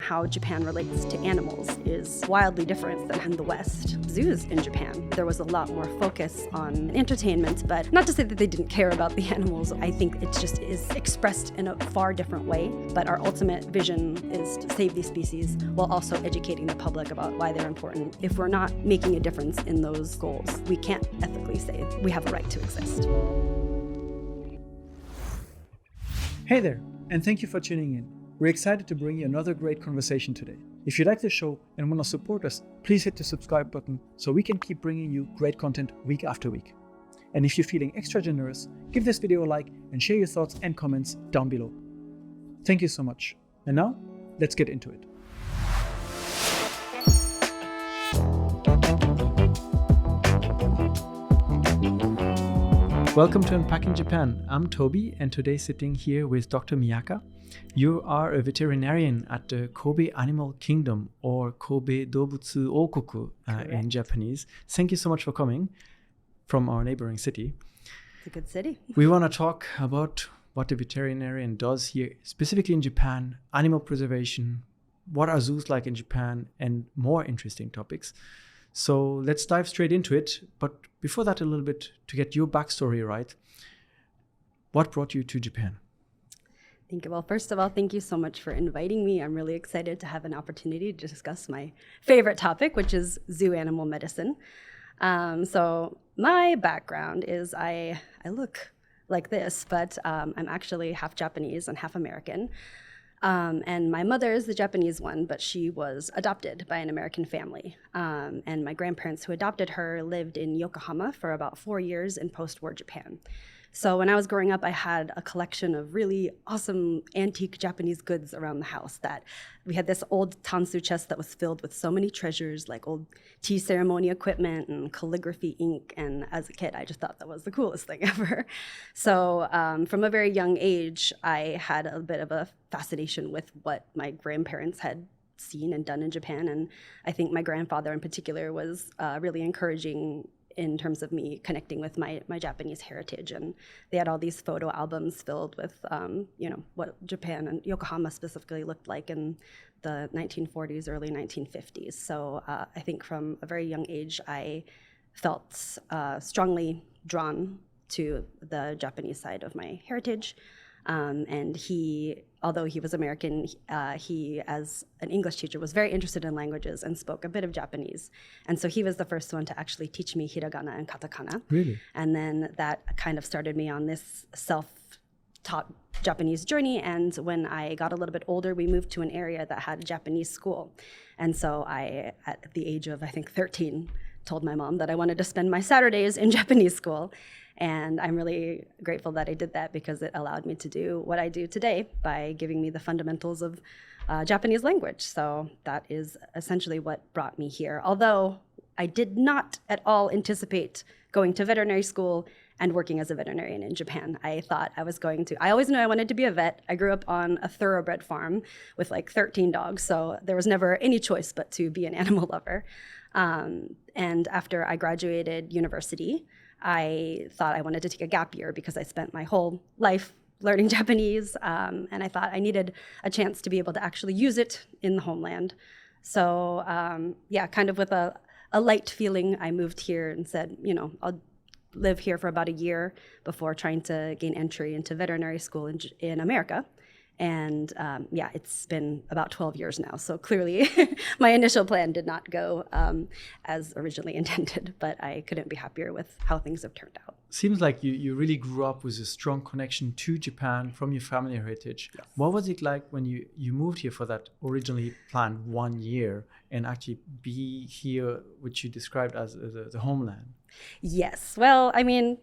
how Japan relates to animals is wildly different than in the West. Zoos in Japan, there was a lot more focus on entertainment, but not to say that they didn't care about the animals. I think it just is expressed in a far different way. But our ultimate vision is to save these species while also educating the public about why they're important. If we're not making a difference in those goals, we can't ethically say we have a right to exist. Hey there, and thank you for tuning in. We're excited to bring you another great conversation today. If you like the show and want to support us, please hit the subscribe button so we can keep bringing you great content week after week. And if you're feeling extra generous, give this video a like and share your thoughts and comments down below. Thank you so much. And now, let's get into it. Welcome to Unpacking Japan. I'm Toby, and today sitting here with Dr. Miaka. You are a veterinarian at the Kobe Animal Kingdom, or Kobe Dobutsu Okoku in Japanese. Thank you so much for coming from our neighboring city. It's a good city. We want to talk about what the veterinarian does here, specifically in Japan, animal preservation, what are zoos like in Japan, and more interesting topics. So let's dive straight into it. But before that, a little bit to get your backstory right. What brought you to Japan? Well, first of all, thank you so much for inviting me. I'm really excited to have an opportunity to discuss my favorite topic, which is zoo animal medicine. So my background is I look like this, but I'm actually half Japanese and half American. And my mother is the Japanese one, but she was adopted by an American family. And my grandparents who adopted her lived in Yokohama for about 4 years in post-war Japan. So when I was growing up, I had a collection of really awesome antique Japanese goods around the house. That we had this old tansu chest that was filled with so many treasures, like old tea ceremony equipment and calligraphy ink. And as a kid, I just thought that was the coolest thing ever. So from a very young age, I had a bit of a fascination with what my grandparents had seen and done in Japan. And I think my grandfather in particular was really encouraging in terms of me connecting with my Japanese heritage. And they had all these photo albums filled with, what Japan and Yokohama specifically looked like in the 1940s, early 1950s. So I think from a very young age, I felt strongly drawn to the Japanese side of my heritage. And although he was American, he, as an English teacher, was very interested in languages and spoke a bit of Japanese. And so he was the first one to actually teach me hiragana and katakana. Really? And then that kind of started me on this self-taught Japanese journey. And when I got a little bit older, we moved to an area that had a Japanese school. And so I, at the age of, I think, 13, told my mom that I wanted to spend my Saturdays in Japanese school. And I'm really grateful that I did that because it allowed me to do what I do today by giving me the fundamentals of Japanese language. So that is essentially what brought me here. Although I did not at all anticipate going to veterinary school and working as a veterinarian in Japan. I thought I always knew I wanted to be a vet. I grew up on a thoroughbred farm with like 13 dogs. So there was never any choice but to be an animal lover. And after I graduated university, I thought I wanted to take a gap year because I spent my whole life learning Japanese, and I thought I needed a chance to be able to actually use it in the homeland. So kind of with a light feeling, I moved here and said, I'll live here for about a year before trying to gain entry into veterinary school in America. And it's been about 12 years now. So clearly my initial plan did not go as originally intended, but I couldn't be happier with how things have turned out. Seems like you really grew up with a strong connection to Japan from your family heritage. Yes. What was it like when you moved here for that originally planned 1 year and actually be here, which you described as the homeland? Yes. Well, I mean,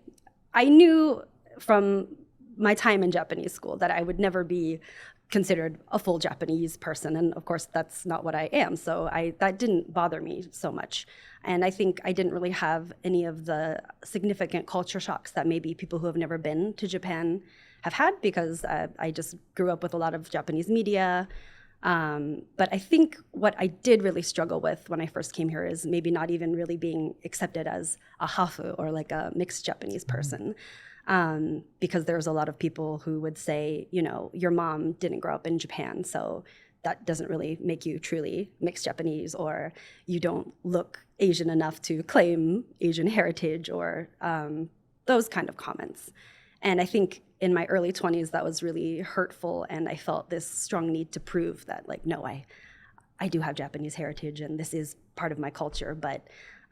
I knew from my time in Japanese school that I would never be considered a full Japanese person. And of course, that's not what I am. So that didn't bother me so much. And I think I didn't really have any of the significant culture shocks that maybe people who have never been to Japan have had, because I just grew up with a lot of Japanese media. But I think what I did really struggle with when I first came here is maybe not even really being accepted as a hafu, or like a mixed Japanese person. Because there's a lot of people who would say, your mom didn't grow up in Japan, so that doesn't really make you truly mixed Japanese, or you don't look Asian enough to claim Asian heritage, or those kind of comments. And I think in my early 20s, that was really hurtful. And I felt this strong need to prove that, like, no, I do have Japanese heritage and this is part of my culture. But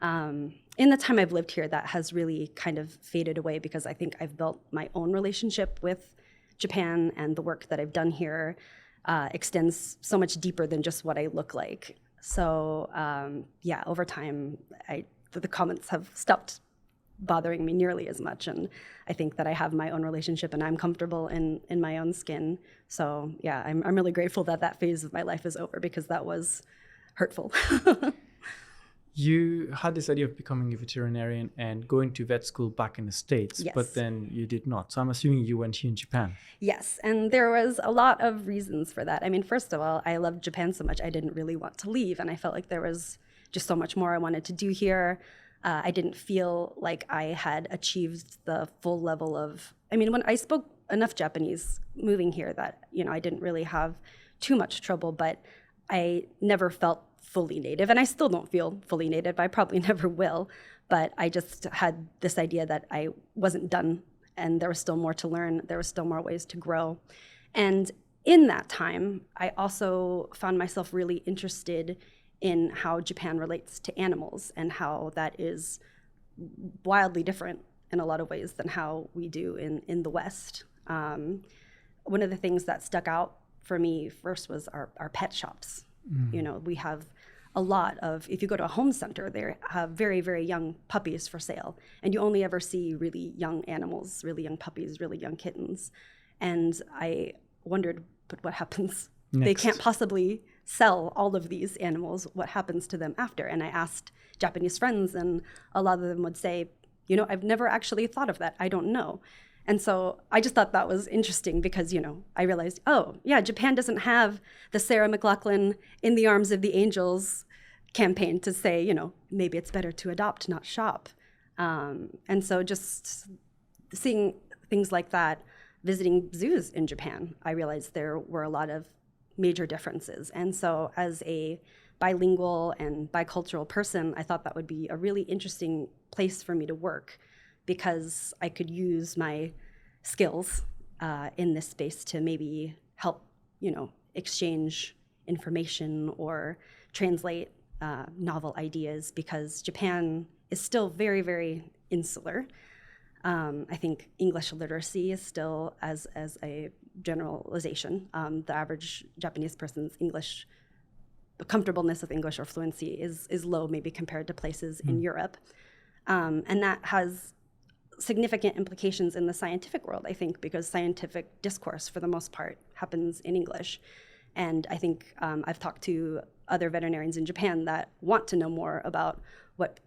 in the time I've lived here, that has really kind of faded away, because I think I've built my own relationship with Japan, and the work that I've done here extends so much deeper than just what I look like. So yeah, over time, the comments have stopped bothering me nearly as much, and I think that I have my own relationship and I'm comfortable in my own skin. So yeah, I'm really grateful that that phase of my life is over, because that was hurtful. You had this idea of becoming a veterinarian and going to vet school back in the States, Yes. but then you did not. So I'm assuming you went here in Japan. Yes, and there was a lot of reasons for that. I mean, first of all, I loved Japan so much, I didn't really want to leave, and I felt like there was just so much more I wanted to do here. I didn't feel like I had achieved the full level of, I mean, when I spoke enough Japanese moving here that, I didn't really have too much trouble, but I never felt fully native, and I still don't feel fully native. I probably never will, but I just had this idea that I wasn't done, and there was still more to learn. There was still more ways to grow. And in that time, I also found myself really interested in how Japan relates to animals, and how that is wildly different in a lot of ways than how we do in the West. One of the things that stuck out for me first was our pet shops. We have a lot of, if you go to a home center, they have very, very young puppies for sale. And you only ever see really young animals, really young puppies, really young kittens. And I wondered, but what happens? Next. They can't possibly sell all of these animals. What happens to them after? And I asked Japanese friends, and a lot of them would say, I've never actually thought of that. I don't know. And so I just thought that was interesting, because, I realized, oh, yeah, Japan doesn't have the Sarah McLachlan In the Arms of the Angels campaign to say, maybe it's better to adopt, not shop. And so just seeing things like that, visiting zoos in Japan, I realized there were a lot of major differences. And so as a bilingual and bicultural person, I thought that would be a really interesting place for me to work, because I could use my skills in this space to maybe help, exchange information or translate novel ideas, because Japan is still very, very insular. I think English literacy is still, as a generalization, the average Japanese person's English, the comfortableness of English or fluency is low, maybe compared to places in Europe. And that has significant implications in the scientific world, I think, because scientific discourse, for the most part, happens in English. And I think I've talked to other veterinarians in Japan that want to know more about what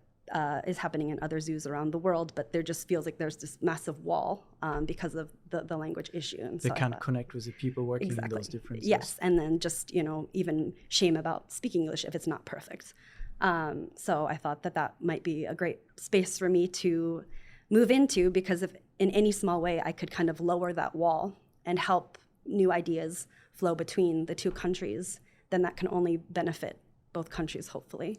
is happening in other zoos around the world, but there just feels like there's this massive wall because of the language issue. And they can't connect with the people working in those differences. Yes, and then just, even shame about speaking English if it's not perfect. So I thought that might be a great space for me to move into, because if in any small way I could kind of lower that wall and help new ideas flow between the two countries, then that can only benefit both countries, hopefully.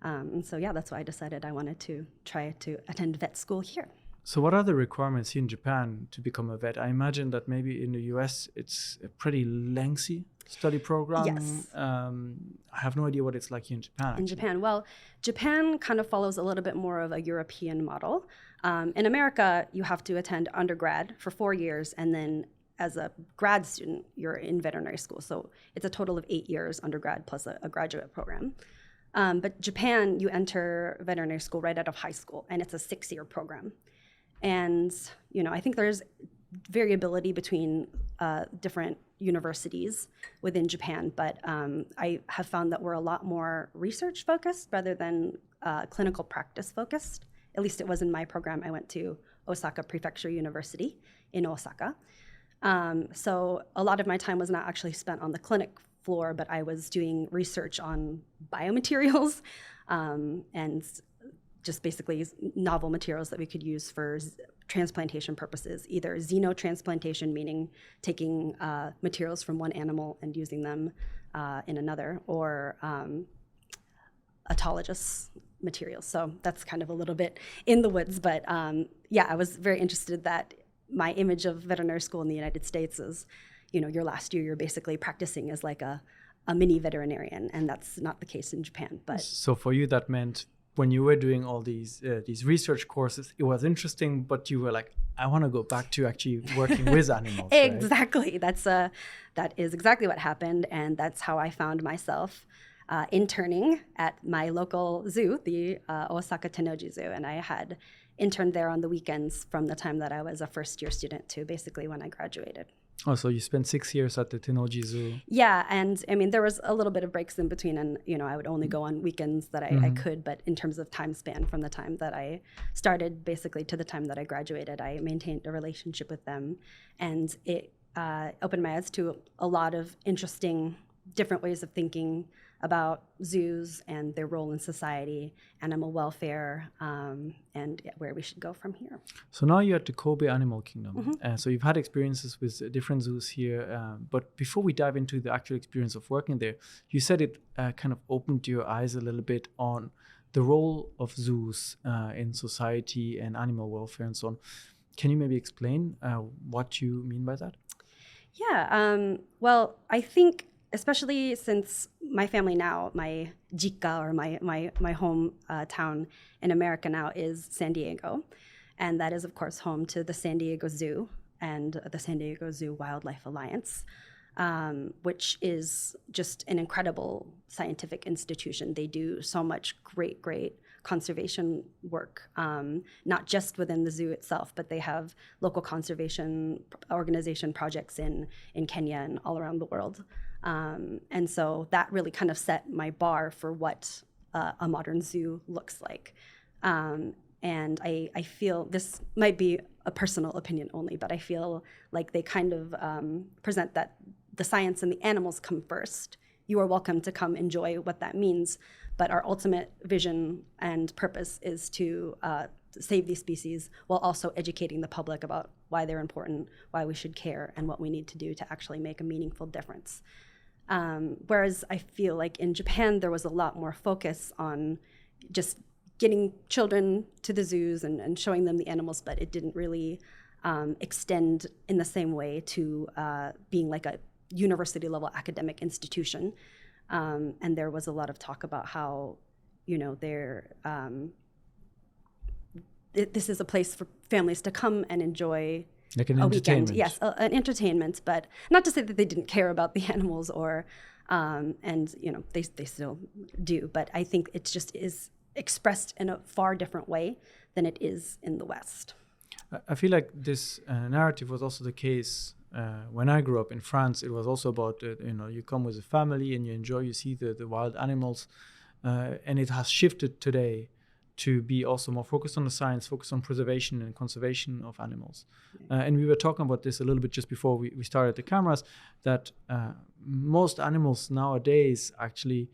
And so, yeah, that's why I decided I wanted to try to attend vet school here. So what are the requirements here in Japan to become a vet? I imagine that maybe in the US it's a pretty lengthy study program. Yes. I have no idea what it's like here in Japan. Actually. In Japan, well, Japan kind of follows a little bit more of a European model. In America, you have to attend undergrad for 4 years, and then as a grad student, you're in veterinary school. So it's a total of 8 years undergrad plus a graduate program. But Japan, you enter veterinary school right out of high school, and it's a 6-year program. And, I think there's variability between different universities within Japan, but I have found that we're a lot more research focused rather than clinical practice focused. At least it was in my program. I went to Osaka Prefecture University in Osaka. So a lot of my time was not actually spent on the clinic floor, but I was doing research on biomaterials and just basically novel materials that we could use for transplantation purposes, either xenotransplantation, meaning taking materials from one animal and using them in another, or autologous materials. So that's kind of a little bit in the woods. But yeah, I was very interested that my image of veterinary school in the United States is, your last year, you're basically practicing as like a mini veterinarian, and that's not the case in Japan. But so for you, that meant when you were doing all these research courses, it was interesting, but you were like, I want to go back to actually working with animals. Exactly. Right? That is exactly what happened, and that's how I found myself interning at my local zoo, the Osaka Tennoji Zoo, and I had interned there on the weekends from the time that I was a first-year student to basically when I graduated. Oh, so you spent 6 years at the Tennoji Zoo. Yeah, and I mean, there was a little bit of breaks in between, and I would only go on weekends that I could, but in terms of time span from the time that I started basically to the time that I graduated, I maintained a relationship with them, and it opened my eyes to a lot of interesting different ways of thinking about zoos and their role in society, animal welfare, and where we should go from here. So now you're at the Kobe Animal Kingdom. So you've had experiences with different zoos here. But before we dive into the actual experience of working there, you said it kind of opened your eyes a little bit on the role of zoos in society and animal welfare and so on. Can you maybe explain what you mean by that? Yeah, well, I think especially since my family now, my jikka, or my home town in America now is San Diego. And that is, of course, home to the San Diego Zoo and the San Diego Zoo Wildlife Alliance, which is just an incredible scientific institution. They do so much great conservation work, not just within the zoo itself, but they have local conservation organization projects in Kenya and all around the world. And so that really kind of set my bar for what a modern zoo looks like. And I feel, this might be a personal opinion only, but I feel like they kind of present that the science and the animals come first. You are welcome to come enjoy what that means, but our ultimate vision and purpose is to save these species while also educating the public about why they're important, why we should care, and what we need to do to actually make a meaningful difference. Whereas I feel like in Japan, there was a lot more focus on just getting children to the zoos and showing them the animals, but it didn't really extend in the same way to being like a university level academic institution. And there was a lot of talk about how, this is a place for families to come and enjoy like an a entertainment. Weekend. Yes, an entertainment, but not to say that they didn't care about the animals or, and they still do, but I think it just is expressed in a far different way than it is in the West. I feel like this narrative was also the case when I grew up in France. It was also about, you come with a family and you enjoy, you see the wild animals, and it has shifted today to be also more focused on the science, focused on preservation and conservation of animals. And we were talking about this a little bit just before we started the cameras, that most animals nowadays actually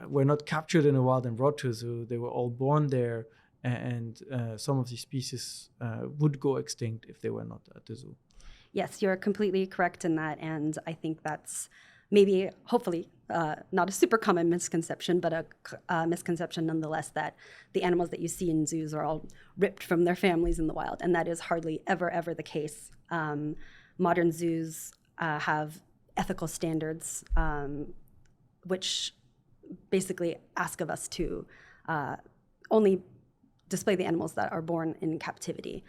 were not captured in the wild and brought to a zoo. They were all born there, and some of these species would go extinct if they were not at the zoo. Yes, you're completely correct in that, and I think that's maybe, hopefully, not a super common misconception, but a misconception nonetheless, that the animals that you see in zoos are all ripped from their families in the wild, and that is hardly ever the case. Modern zoos have ethical standards, which basically ask of us to only display the animals that are born in captivity,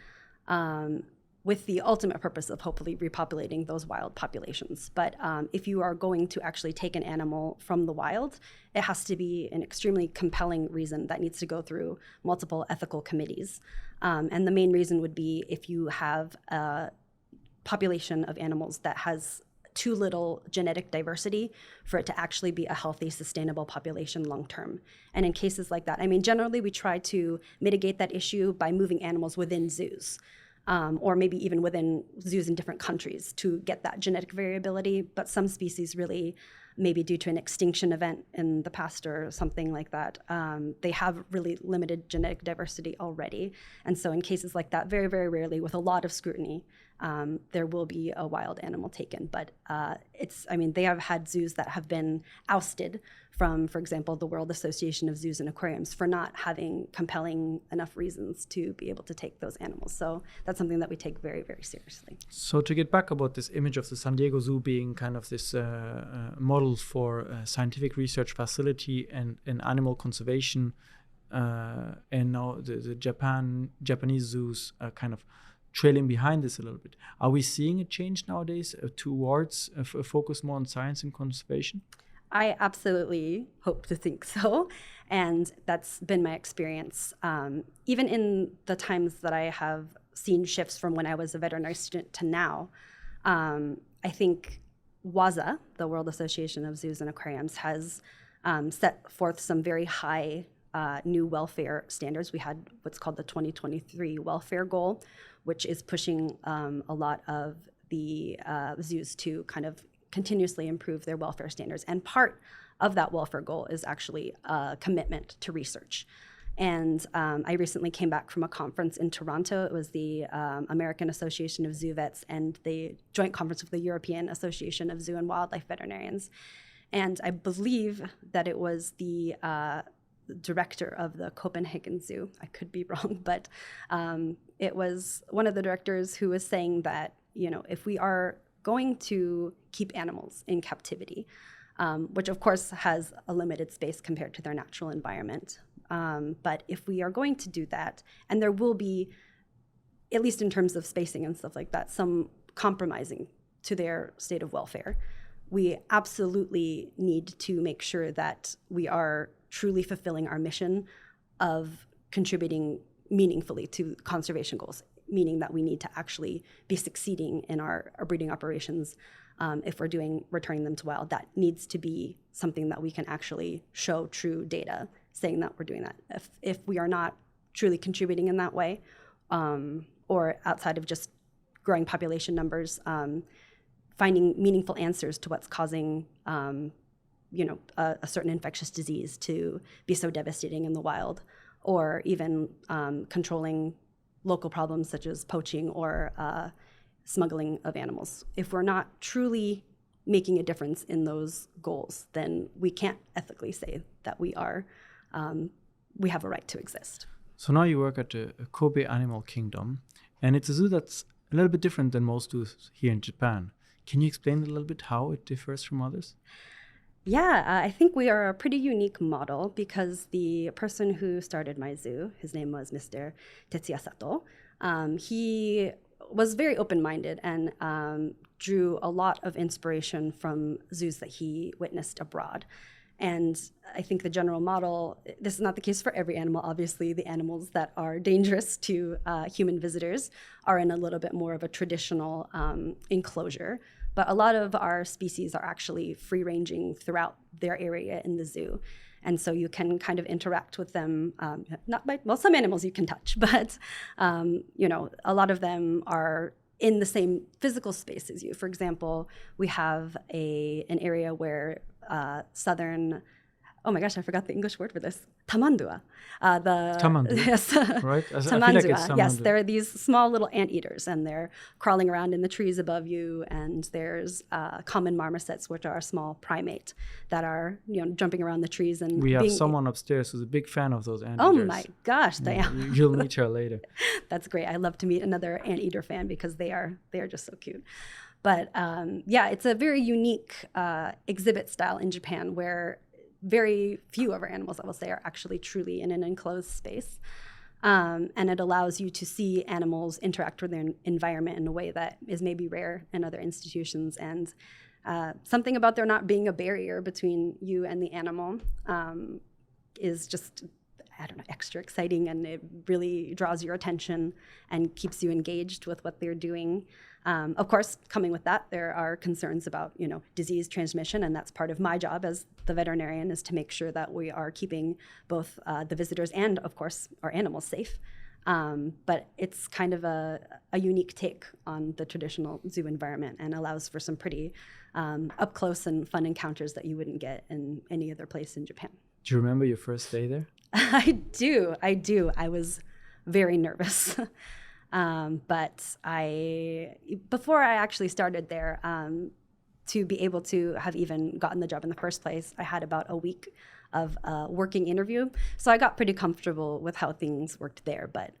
with the ultimate purpose of hopefully repopulating those wild populations. But if you are going to actually take an animal from the wild, it has to be an extremely compelling reason that needs to go through multiple ethical committees. And the main reason would be if you have a population of animals that has too little genetic diversity for it to actually be a healthy, sustainable population long-term. And in cases like that, I mean, generally we try to mitigate that issue by moving animals within zoos. Or maybe even within zoos in different countries to get that genetic variability. But some species really, maybe due to an extinction event in the past or something like that, they have really limited genetic diversity already. And so in cases like that, very rarely, with a lot of scrutiny, there will be a wild animal taken. But they have had zoos that have been ousted from, for example, the World Association of Zoos and Aquariums for not having compelling enough reasons to be able to take those animals. So that's something that we take very, very seriously. So to get back about this image of the San Diego Zoo being kind of this model for a scientific research facility and animal conservation, and now the Japanese zoos are kind of trailing behind this a little bit. Are we seeing a change nowadays towards a focus more on science and conservation? I absolutely hope to think so. And that's been my experience. Even in the times that I have seen shifts from when I was a veterinary student to now, I think WAZA, the World Association of Zoos and Aquariums, has set forth some very high new welfare standards. We had what's called the 2023 welfare goal, which is pushing a lot of the zoos to kind of continuously improve their welfare standards. And part of that welfare goal is actually a commitment to research. And I recently came back from a conference in Toronto. It was the American Association of Zoo Vets and the joint conference of the European Association of Zoo and Wildlife Veterinarians. And I believe that it was the director of the Copenhagen Zoo. I could be wrong, but it was one of the directors who was saying that, if we are going to keep animals in captivity, which of course has a limited space compared to their natural environment. But if we are going to do that, and there will be, at least in terms of spacing and stuff like that, some compromising to their state of welfare, we absolutely need to make sure that we are truly fulfilling our mission of contributing meaningfully to conservation goals, meaning that we need to actually be succeeding in our breeding operations. If we're returning them to wild, that needs to be something that we can actually show true data saying that we're doing that. If we are not truly contributing in that way, or outside of just growing population numbers, finding meaningful answers to what's causing a certain infectious disease to be so devastating in the wild, or even controlling local problems such as poaching or smuggling of animals. If we're not truly making a difference in those goals, then we can't ethically say that we have a right to exist. So now you work at the Kobe Animal Kingdom, and it's a zoo that's a little bit different than most zoos here in Japan. Can you explain a little bit how it differs from others? Yeah, I think we are a pretty unique model because the person who started my zoo, his name was Mr. Tetsuya Sato. He was very open-minded and drew a lot of inspiration from zoos that he witnessed abroad. And I think the general model, this is not the case for every animal. Obviously, the animals that are dangerous to human visitors are in a little bit more of a traditional enclosure. But a lot of our species are actually free-ranging throughout their area in the zoo. And so you can kind of interact with them, some animals you can touch, but a lot of them are in the same physical space as you. For example, we have an area where southern, oh my gosh, I forgot the English word for this, tamandua. Tamandua, yes, right? I feel tamandua. like it's tamandua. Yes, there are these small little anteaters, and they're crawling around in the trees above you. And there's common marmosets, which are a small primate that are jumping around the trees. And we have someone upstairs who's a big fan of those anteaters. Oh my gosh, they are. You'll meet her later. That's great. I love to meet another anteater fan because they are just so cute. But it's a very unique exhibit style in Japan where very few of our animals, I will say, are actually truly in an enclosed space. And it allows you to see animals interact with their environment in a way that is maybe rare in other institutions. And something about there not being a barrier between you and the animal is just, extra exciting, and it really draws your attention and keeps you engaged with what they're doing. Of course, coming with that, there are concerns about, disease transmission, and that's part of my job as the veterinarian, is to make sure that we are keeping both the visitors and, of course, our animals safe. But it's kind of a unique take on the traditional zoo environment and allows for some pretty up close and fun encounters that you wouldn't get in any other place in Japan. Do you remember your first day there? I do. I was very nervous. But before I actually started there, to be able to have even gotten the job in the first place, I had about a week of a working interview. So I got pretty comfortable with how things worked there. But,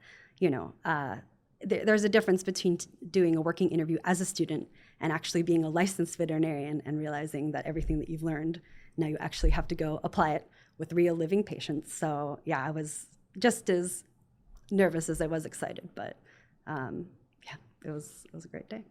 there's a difference between doing a working interview as a student and actually being a licensed veterinarian and realizing that everything that you've learned, now you actually have to go apply it with real living patients. So yeah, I was just as nervous as I was excited, but it was a great day.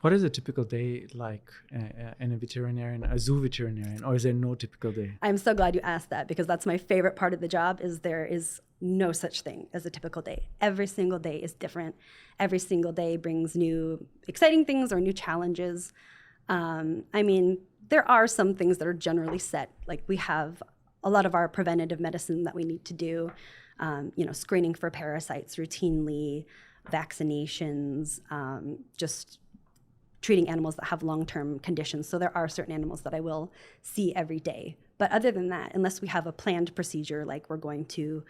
What is a typical day like in a zoo veterinarian, or is there no typical day? I'm so glad you asked that, because that's my favorite part of the job. Is there is no such thing as a typical day. Every single day is different. Every single day brings new exciting things or new challenges. There are some things that are generally set. Like we have a lot of our preventative medicine that we need to do, screening for parasites routinely, vaccinations, just treating animals that have long-term conditions. So there are certain animals that I will see every day. But other than that, unless we have a planned procedure, like we're going to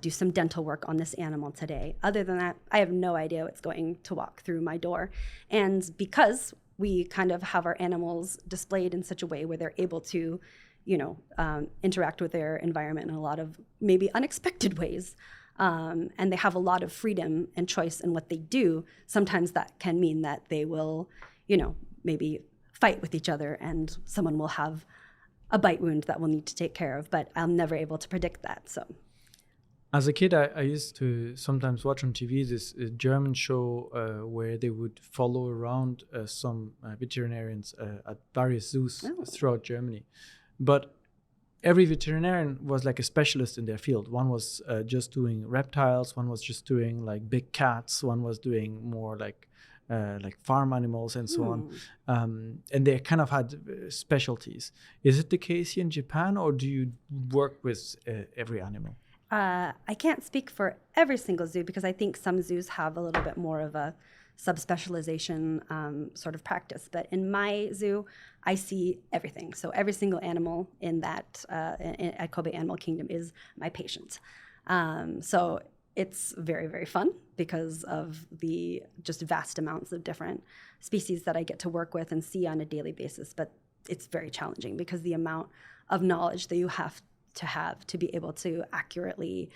do some dental work on this animal today, other than that, I have no idea what's going to walk through my door. And because we kind of have our animals displayed in such a way where they're able to, interact with their environment in a lot of maybe unexpected ways, and they have a lot of freedom and choice in what they do, sometimes that can mean that they will, maybe fight with each other and someone will have a bite wound that we'll need to take care of, but I'm never able to predict that. So as a kid, I used to sometimes watch on TV this German show where they would follow around some veterinarians at various zoos throughout Germany. But every veterinarian was like a specialist in their field. One was just doing reptiles, one was just doing like big cats, one was doing more like farm animals and so on. And they kind of had specialties. Is it the case here in Japan, or do you work with every animal? I can't speak for every single zoo, because I think some zoos have a little bit more of a subspecialization sort of practice. But in my zoo, I see everything. So every single animal in that at Kobe Animal Kingdom is my patient. So it's very, very fun because of the just vast amounts of different species that I get to work with and see on a daily basis. But it's very challenging because the amount of knowledge that you have to be able to accurately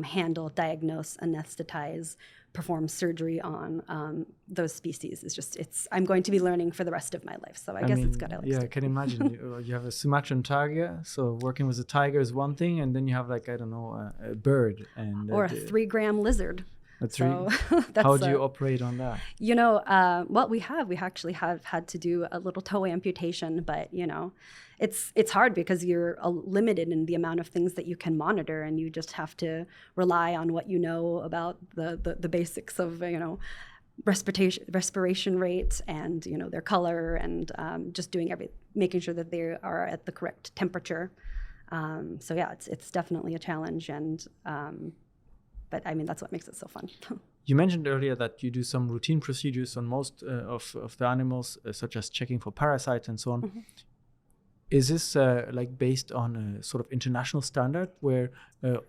handle, diagnose, anesthetize, perform surgery on those species is just, I'm going to be learning for the rest of my life. So I guess it's good. I can imagine. You have a Sumatran tiger, so working with a tiger is one thing, and then you have like, I don't know, a bird. Or a 3-gram lizard. How do you operate on that? We actually have had to do a little toe amputation, but it's hard because you're limited in the amount of things that you can monitor, and you just have to rely on what you know about the basics of respiration rate and their color, and just making sure that they are at the correct temperature. It's definitely a challenge, and but that's what makes it so fun. You mentioned earlier that you do some routine procedures on most of the animals, such as checking for parasites and so on. Mm-hmm. Is this based on a sort of international standard where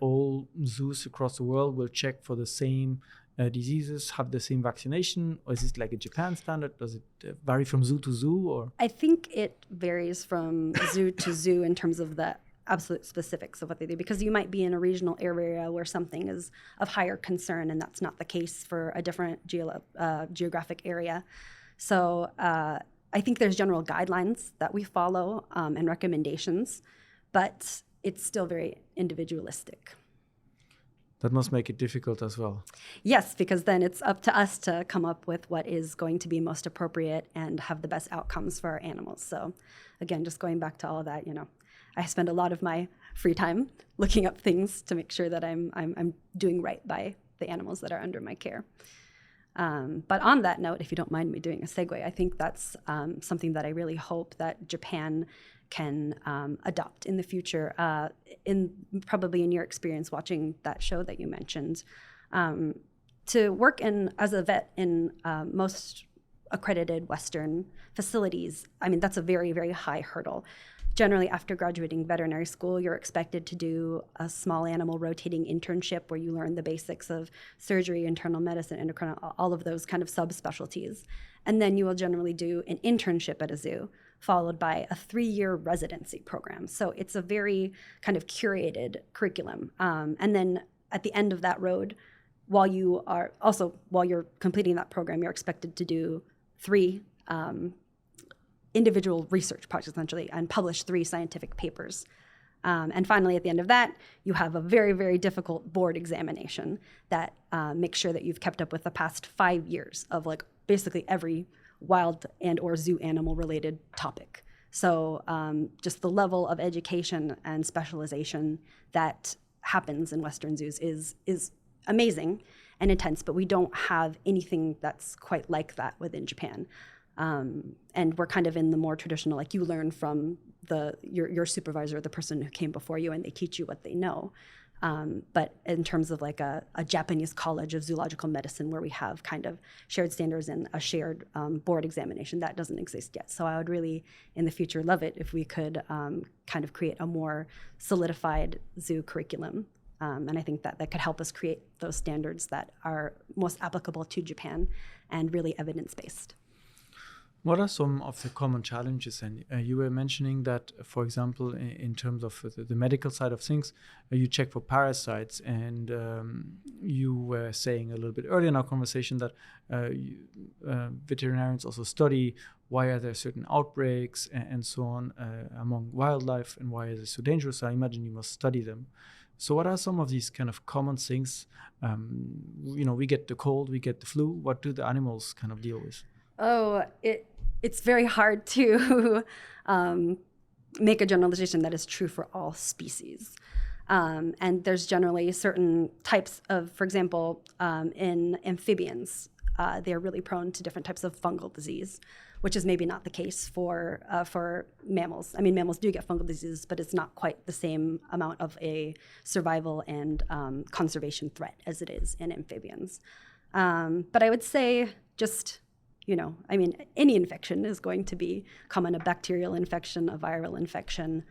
all zoos across the world will check for the same diseases, have the same vaccination? Or is it like a Japan standard? Does it vary from zoo to zoo? Or I think it varies from zoo to zoo in terms of the absolute specifics of what they do, because you might be in a regional area where something is of higher concern, and that's not the case for a different geographic area. So I think there's general guidelines that we follow and recommendations, but it's still very individualistic. That must make it difficult as well. Yes, because then it's up to us to come up with what is going to be most appropriate and have the best outcomes for our animals. So again, just going back to all of that, I spend a lot of my free time looking up things to make sure that I'm doing right by the animals that are under my care. But on that note, if you don't mind me doing a segue, I think that's something that I really hope that Japan can adopt in the future. Probably in your experience watching that show that you mentioned, to work as a vet in most accredited Western facilities, that's a very, very high hurdle. generally after graduating veterinary school, you're expected to do a small animal rotating internship where you learn the basics of surgery, internal medicine, endocrine, all of those kind of subspecialties. And then you will generally do an internship at a zoo, followed by a 3-year residency program. So it's a very kind of curated curriculum. And then at the end of that road, while you're completing that program, you're expected to do 3 individual research projects, essentially, and publish 3 scientific papers. And finally, at the end of that, you have a very, very difficult board examination that makes sure that you've kept up with the past 5 years of like basically every wild and or zoo animal related topic. So just the level of education and specialization that happens in Western zoos is amazing and intense, but we don't have anything that's quite like that within Japan. And we're kind of in the more traditional, like you learn from your supervisor, the person who came before you, and they teach you what they know. But in terms of like a Japanese college of zoological medicine where we have kind of shared standards and a shared board examination, that doesn't exist yet. So I would really, in the future, love it if we could kind of create a more solidified zoo curriculum. And I think that could help us create those standards that are most applicable to Japan and really evidence-based. What are some of the common challenges? And you were mentioning that, for example, in terms of the medical side of things, you check for parasites, and you were saying a little bit earlier in our conversation that veterinarians also study why are there certain outbreaks and so on among wildlife, and why is it so dangerous. So I imagine you must study them. So what are some of these kind of common things? We get the cold, we get the flu. What do the animals kind of deal with? Oh, it's very hard to make a generalization that is true for all species. And there's generally certain types of, for example, in amphibians, they're really prone to different types of fungal disease, which is maybe not the case for mammals. I mean, mammals do get fungal diseases, but it's not quite the same amount of a survival and conservation threat as it is in amphibians. But I would say just, any infection is going to be common, a bacterial infection, a viral infection,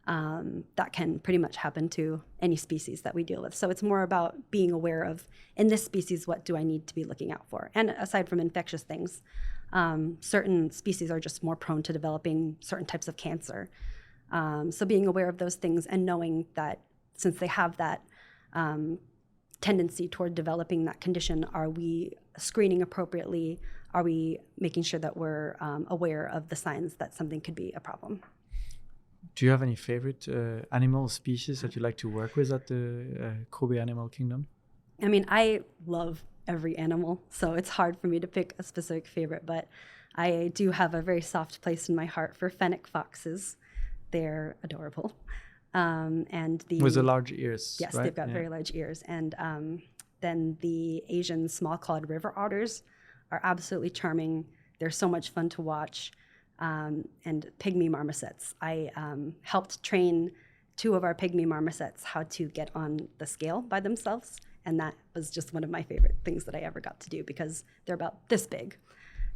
that can pretty much happen to any species that we deal with. So it's more about being aware of, in this species, what do I need to be looking out for? And aside from infectious things, certain species are just more prone to developing certain types of cancer. So being aware of those things and knowing that since they have that tendency toward developing that condition, are we screening appropriately? Are we making sure that we're aware of the signs that something could be a problem? Do you have any favorite animal species that you like to work with at the Kobe Animal Kingdom? I mean, I love every animal, so it's hard for me to pick a specific favorite, but I do have a very soft place in my heart for fennec foxes. They're adorable. With the large ears, yes, right? They've got very large ears. And then the Asian small-clawed river otters are absolutely charming. They're so much fun to watch. And pygmy marmosets. I helped train 2 of our pygmy marmosets how to get on the scale by themselves. And that was just one of my favorite things that I ever got to do because they're about this big.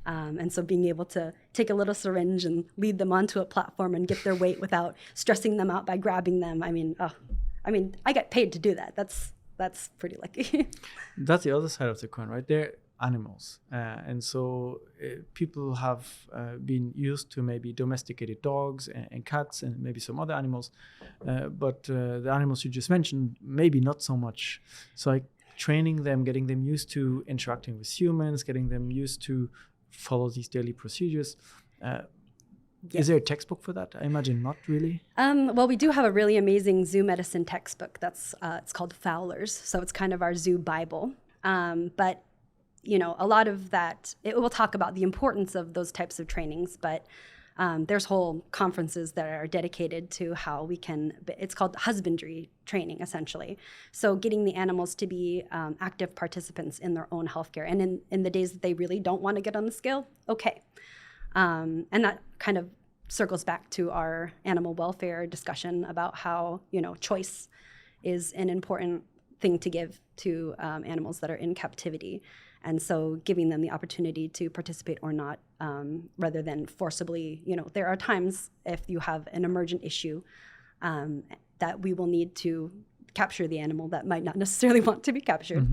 And so being able to take a little syringe and lead them onto a platform and get their weight without stressing them out by grabbing them. I mean, I get paid to do that. That's pretty lucky. That's the other side of the coin, right? They're animals. And so people have been used to maybe domesticated dogs and cats and maybe some other animals. But the animals you just mentioned, maybe not so much. So like training them, getting them used to interacting with humans, getting them used to follow these daily procedures. Is there a textbook for that? I imagine not really. Well, we do have a really amazing zoo medicine textbook. It's called Fowler's. So it's kind of our zoo Bible. But a lot of that, it will talk about the importance of those types of trainings, but there's whole conferences that are dedicated to how we can, it's called husbandry training, essentially. So getting the animals to be active participants in their own healthcare. And in the days that they really don't want to get on the scale, okay. And that kind of circles back to our animal welfare discussion about how, choice is an important thing to give to animals that are in captivity. And so giving them the opportunity to participate or not, rather than forcibly, there are times if you have an emergent issue that we will need to capture the animal that might not necessarily want to be captured.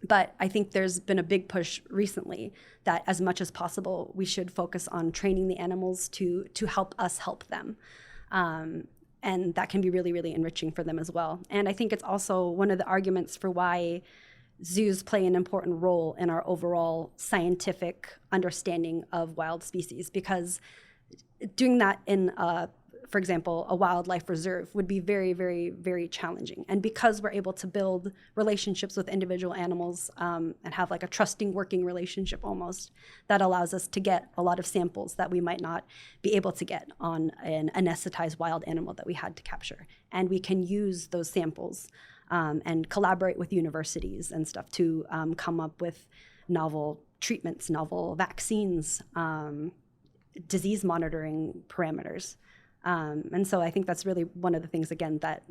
But I think there's been a big push recently that as much as possible, we should focus on training the animals to help us help them. And that can be really, really enriching for them as well. And I think it's also one of the arguments for why zoos play an important role in our overall scientific understanding of wild species, because doing that in for example, a wildlife reserve would be very, very, very challenging. And because we're able to build relationships with individual animals and have like a trusting working relationship almost, that allows us to get a lot of samples that we might not be able to get on an anesthetized wild animal that we had to capture. And we can use those samples and collaborate with universities and stuff to come up with novel treatments, novel vaccines, disease monitoring parameters. And so I think that's really one of the things, again, that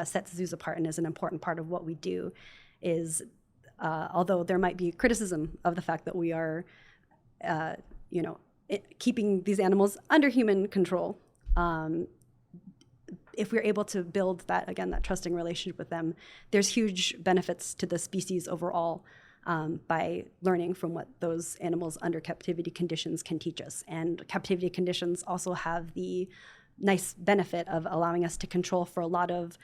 sets zoos apart and is an important part of what we do is, although there might be criticism of the fact that we are, keeping these animals under human control, if we're able to build that, again, that trusting relationship with them, there's huge benefits to the species overall by learning from what those animals under captivity conditions can teach us. And captivity conditions also have the nice benefit of allowing us to control for a lot of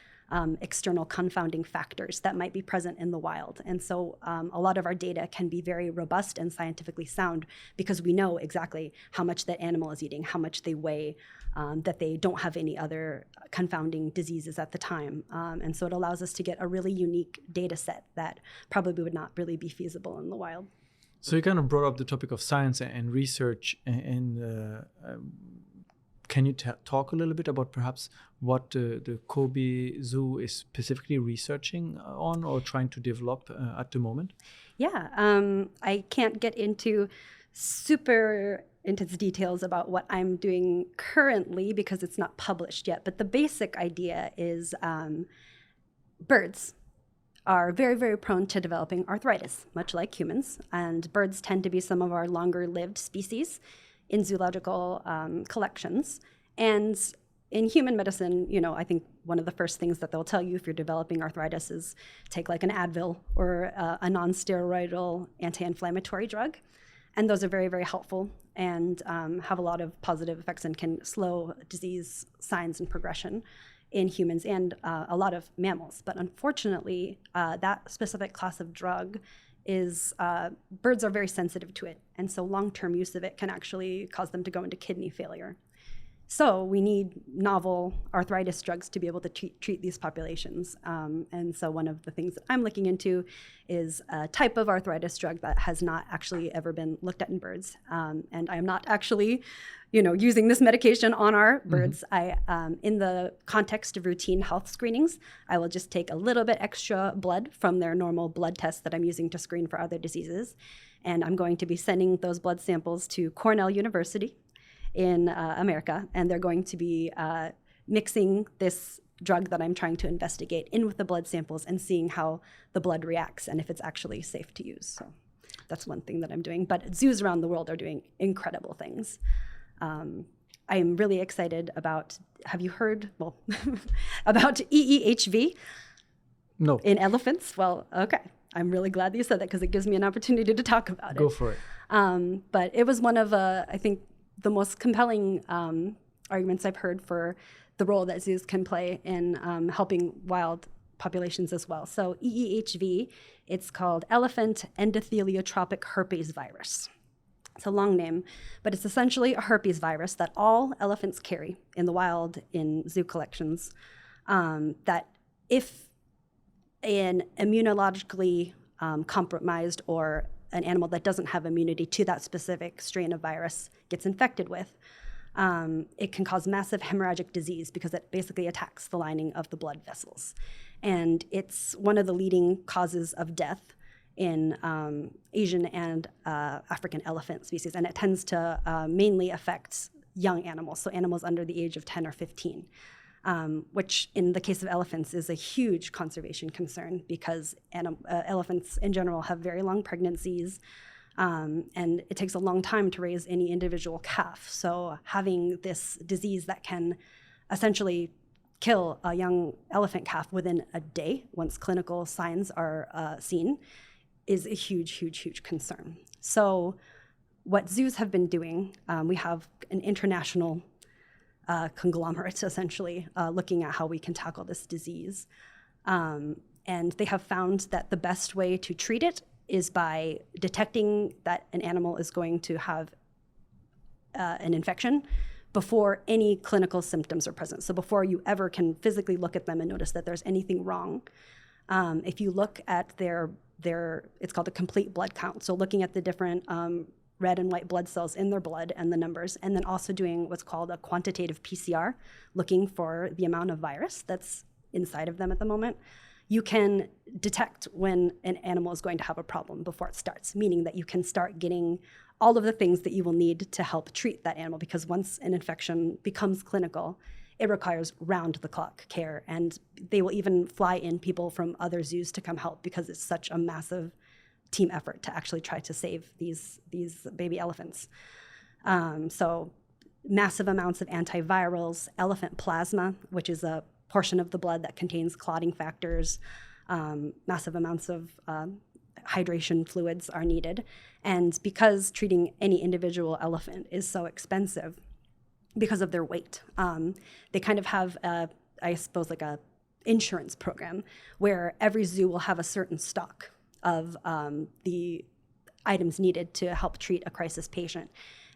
external confounding factors that might be present in the wild. And so a lot of our data can be very robust and scientifically sound because we know exactly how much that animal is eating, how much they weigh, that they don't have any other confounding diseases at the time. And so it allows us to get a really unique data set that probably would not really be feasible in the wild. So you kind of brought up the topic of science and research, and can you talk a little bit about perhaps what the Kobe Zoo is specifically researching on or trying to develop at the moment? Yeah, I can't get into super intense details about what I'm doing currently because it's not published yet, but the basic idea is birds are very, very prone to developing arthritis, much like humans, and birds tend to be some of our longer-lived species in zoological collections. And in human medicine, I think one of the first things that they'll tell you if you're developing arthritis is take like an Advil or a non-steroidal anti-inflammatory drug. And those are very, very helpful and have a lot of positive effects and can slow disease signs and progression in humans and a lot of mammals. But unfortunately, that specific class of drug is birds are very sensitive to it. And so long-term use of it can actually cause them to go into kidney failure. So we need novel arthritis drugs to be able to treat these populations. And so one of the things that I'm looking into is a type of arthritis drug that has not actually ever been looked at in birds. And I am not actually, using this medication on our birds. In the context of routine health screenings, I will just take a little bit extra blood from their normal blood tests that I'm using to screen for other diseases. And I'm going to be sending those blood samples to Cornell University in America, and they're going to be mixing this drug that I'm trying to investigate in with the blood samples and seeing how the blood reacts and if it's actually safe to use. So that's one thing that I'm doing. But zoos around the world are doing incredible things. I am really excited about, have you heard, about EEHV? No. In elephants? Well, okay. I'm really glad that you said that because it gives me an opportunity to talk about it. Go for it. But it was one of, I think, the most compelling arguments I've heard for the role that zoos can play in helping wild populations as well. So EEHV, it's called elephant endotheliotropic herpes virus. It's a long name, but it's essentially a herpes virus that all elephants carry in the wild in zoo collections, that if an immunologically compromised or an animal that doesn't have immunity to that specific strain of virus gets infected with, it can cause massive hemorrhagic disease because it basically attacks the lining of the blood vessels. And it's one of the leading causes of death in Asian and African elephant species. And it tends to mainly affect young animals, so animals under the age of 10 or 15. which in the case of elephants is a huge conservation concern because elephants in general have very long pregnancies, and it takes a long time to raise any individual calf. So having this disease that can essentially kill a young elephant calf within a day once clinical signs are seen is a huge, huge, huge concern. So what zoos have been doing, we have an international conglomerate essentially looking at how we can tackle this disease. And they have found that the best way to treat it is by detecting that an animal is going to have an infection before any clinical symptoms are present. So before you ever can physically look at them and notice that there's anything wrong. If you look at their it's called a complete blood count. So looking at the different red and white blood cells in their blood and the numbers, and then also doing what's called a quantitative PCR, looking for the amount of virus that's inside of them at the moment, you can detect when an animal is going to have a problem before it starts, meaning that you can start getting all of the things that you will need to help treat that animal, because once an infection becomes clinical, it requires round-the-clock care, and they will even fly in people from other zoos to come help because it's such a massive team effort to actually try to save these baby elephants. So massive amounts of antivirals, elephant plasma, which is a portion of the blood that contains clotting factors, massive amounts of hydration fluids are needed. And because treating any individual elephant is so expensive because of their weight, they kind of have, I suppose, like a insurance program where every zoo will have a certain stock of the items needed to help treat a crisis patient.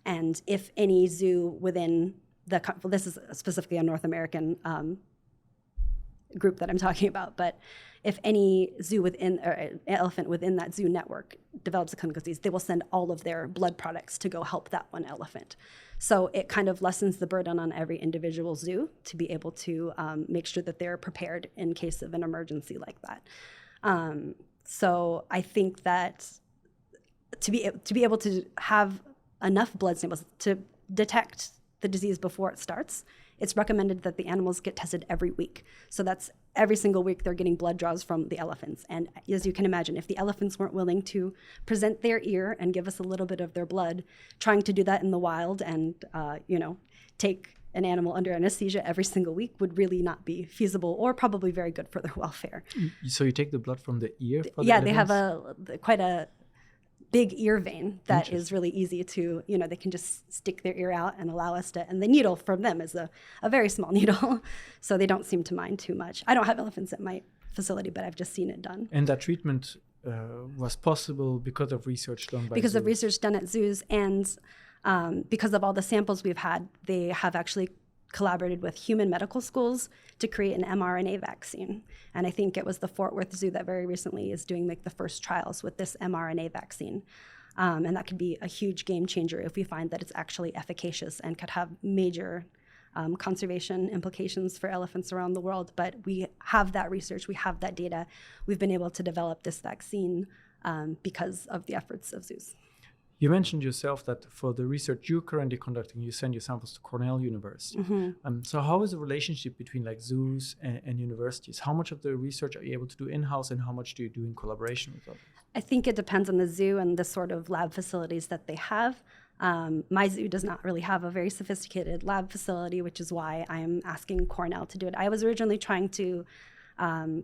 And if any zoo within this is specifically a North American group that I'm talking about, but if any zoo within, or elephant within that zoo network develops a clinical disease, they will send all of their blood products to go help that one elephant. So it kind of lessens the burden on every individual zoo to be able to make sure that they're prepared in case of an emergency like that. So I think that to be able to have enough blood samples to detect the disease before it starts, it's recommended that the animals get tested every week. So that's every single week they're getting blood draws from the elephants. And as you can imagine, if the elephants weren't willing to present their ear and give us a little bit of their blood, trying to do that in the wild and take an animal under anesthesia every single week would really not be feasible or probably very good for their welfare. So you take the blood from the ear? Yeah, they have quite a big ear vein that is really easy to, they can just stick their ear out and allow us to, and the needle from them is a very small needle, so they don't seem to mind too much. I don't have elephants at my facility, but I've just seen it done. And that treatment was possible because of research done by Because zoos. of research done at zoos, and because of all the samples we've had, they have actually collaborated with human medical schools to create an mRNA vaccine. And I think it was the Fort Worth Zoo that very recently is doing the first trials with this mRNA vaccine. And that could be a huge game changer if we find that it's actually efficacious and could have major conservation implications for elephants around the world. But we have that research, we have that data. We've been able to develop this vaccine because of the efforts of zoos. You mentioned yourself that for the research you're currently conducting, you send your samples to Cornell University. Mm-hmm. So how is the relationship between zoos and universities? How much of the research are you able to do in-house, and how much do you do in collaboration with others? I think it depends on the zoo and the sort of lab facilities that they have. My zoo does not really have a very sophisticated lab facility, which is why I'm asking Cornell to do it. I was originally trying to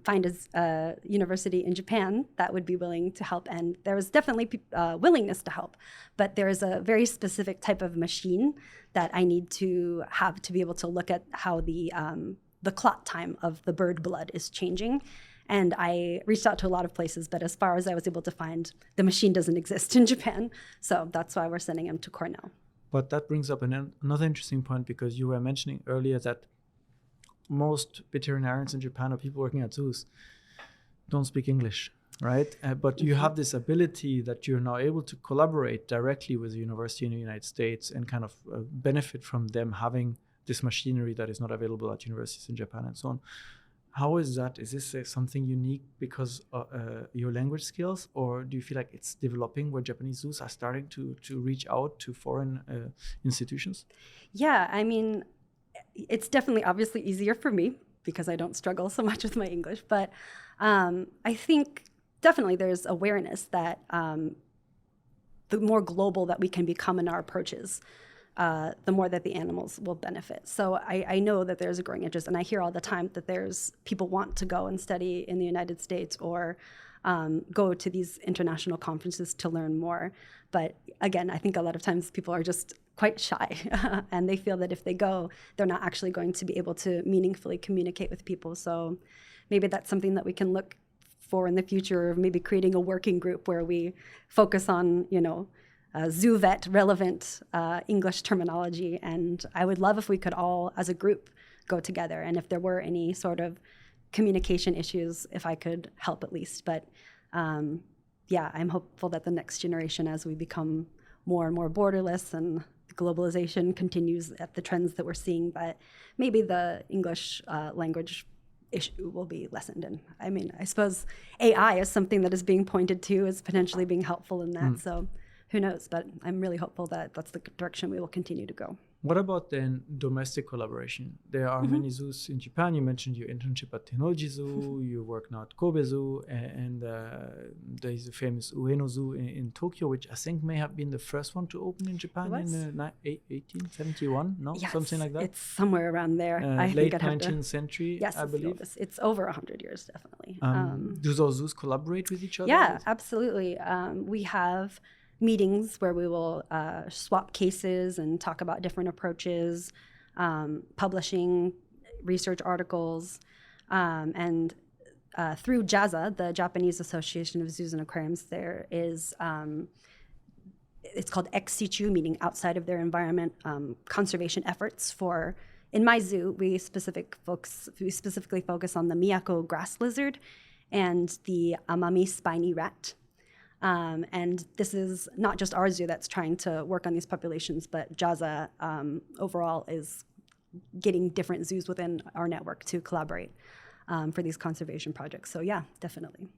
find a university in Japan that would be willing to help, and there was definitely willingness to help, but there is a very specific type of machine that I need to have to be able to look at how the clot time of the bird blood is changing. And I reached out to a lot of places, but as far as I was able to find, the machine doesn't exist in Japan, so that's why we're sending him to Cornell. But that brings up another interesting point, because you were mentioning earlier that most veterinarians in Japan, or people working at zoos, don't speak English, right? But you have this ability that you're now able to collaborate directly with a university in the United States and kind of benefit from them having this machinery that is not available at universities in Japan and so on. How is that? Is this something unique because your language skills, or do you feel like it's developing where Japanese zoos are starting to reach out to foreign institutions? Yeah, I mean, it's definitely obviously easier for me because I don't struggle so much with my English. But I think definitely there's awareness that the more global that we can become in our approaches, the more that the animals will benefit. So I know that there's a growing interest, and I hear all the time that there's people want to go and study in the United States or go to these international conferences to learn more. But again, I think a lot of times people are just quite shy and they feel that if they go, they're not actually going to be able to meaningfully communicate with people. So maybe that's something that we can look for in the future, maybe creating a working group where we focus on, zoo vet relevant English terminology. And I would love if we could all, as a group, go together. And if there were any sort of communication issues, if I could help at least. But yeah, I'm hopeful that the next generation, as we become more and more borderless and globalization continues at the trends that we're seeing, that maybe the English language issue will be lessened. And I mean, I suppose AI is something that is being pointed to as potentially being helpful in that. So who knows? But I'm really hopeful that that's the direction we will continue to go. What about then domestic collaboration? There are many zoos in Japan. You mentioned your internship at Tennoji Zoo, you work now at Kobe Zoo, and there is a famous Ueno Zoo in Tokyo, which I think may have been the first one to open in Japan in 1871, no? Yes, something like that? It's somewhere around there. I late think 19th century, yes, I believe. It's over 100 years, definitely. Do those zoos collaborate with each other? Yeah, absolutely. We have meetings where we will swap cases and talk about different approaches, publishing research articles, and through JAZA, the Japanese Association of Zoos and Aquariums, there is it's called ex situ, meaning outside of their environment, conservation efforts for. In my zoo, we specifically focus on the Miaka grass lizard and the Amami spiny rat. And this is not just our zoo that's trying to work on these populations, but JAZA overall is getting different zoos within our network to collaborate for these conservation projects. So yeah, definitely.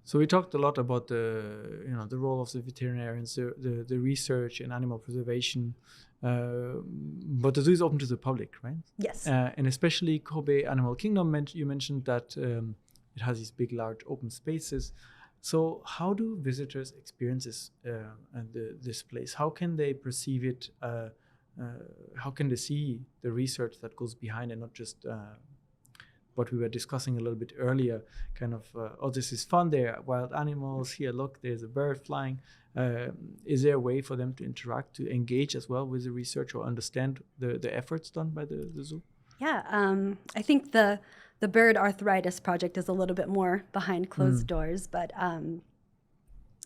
So we talked a lot about the role of the veterinarians, the research in animal preservation, but the zoo is open to the public, right? Yes. And especially Kobe Animal Kingdom, you mentioned that it has these big, large open spaces. So how do visitors experience this place? How can they perceive it? How can they see the research that goes behind it, not just what we were discussing a little bit earlier, kind of, this is fun, there are wild animals, here, look, there's a bird flying. Is there a way for them to interact, to engage as well with the research or understand the efforts done by the zoo? Yeah, I think the bird arthritis project is a little bit more behind closed doors, but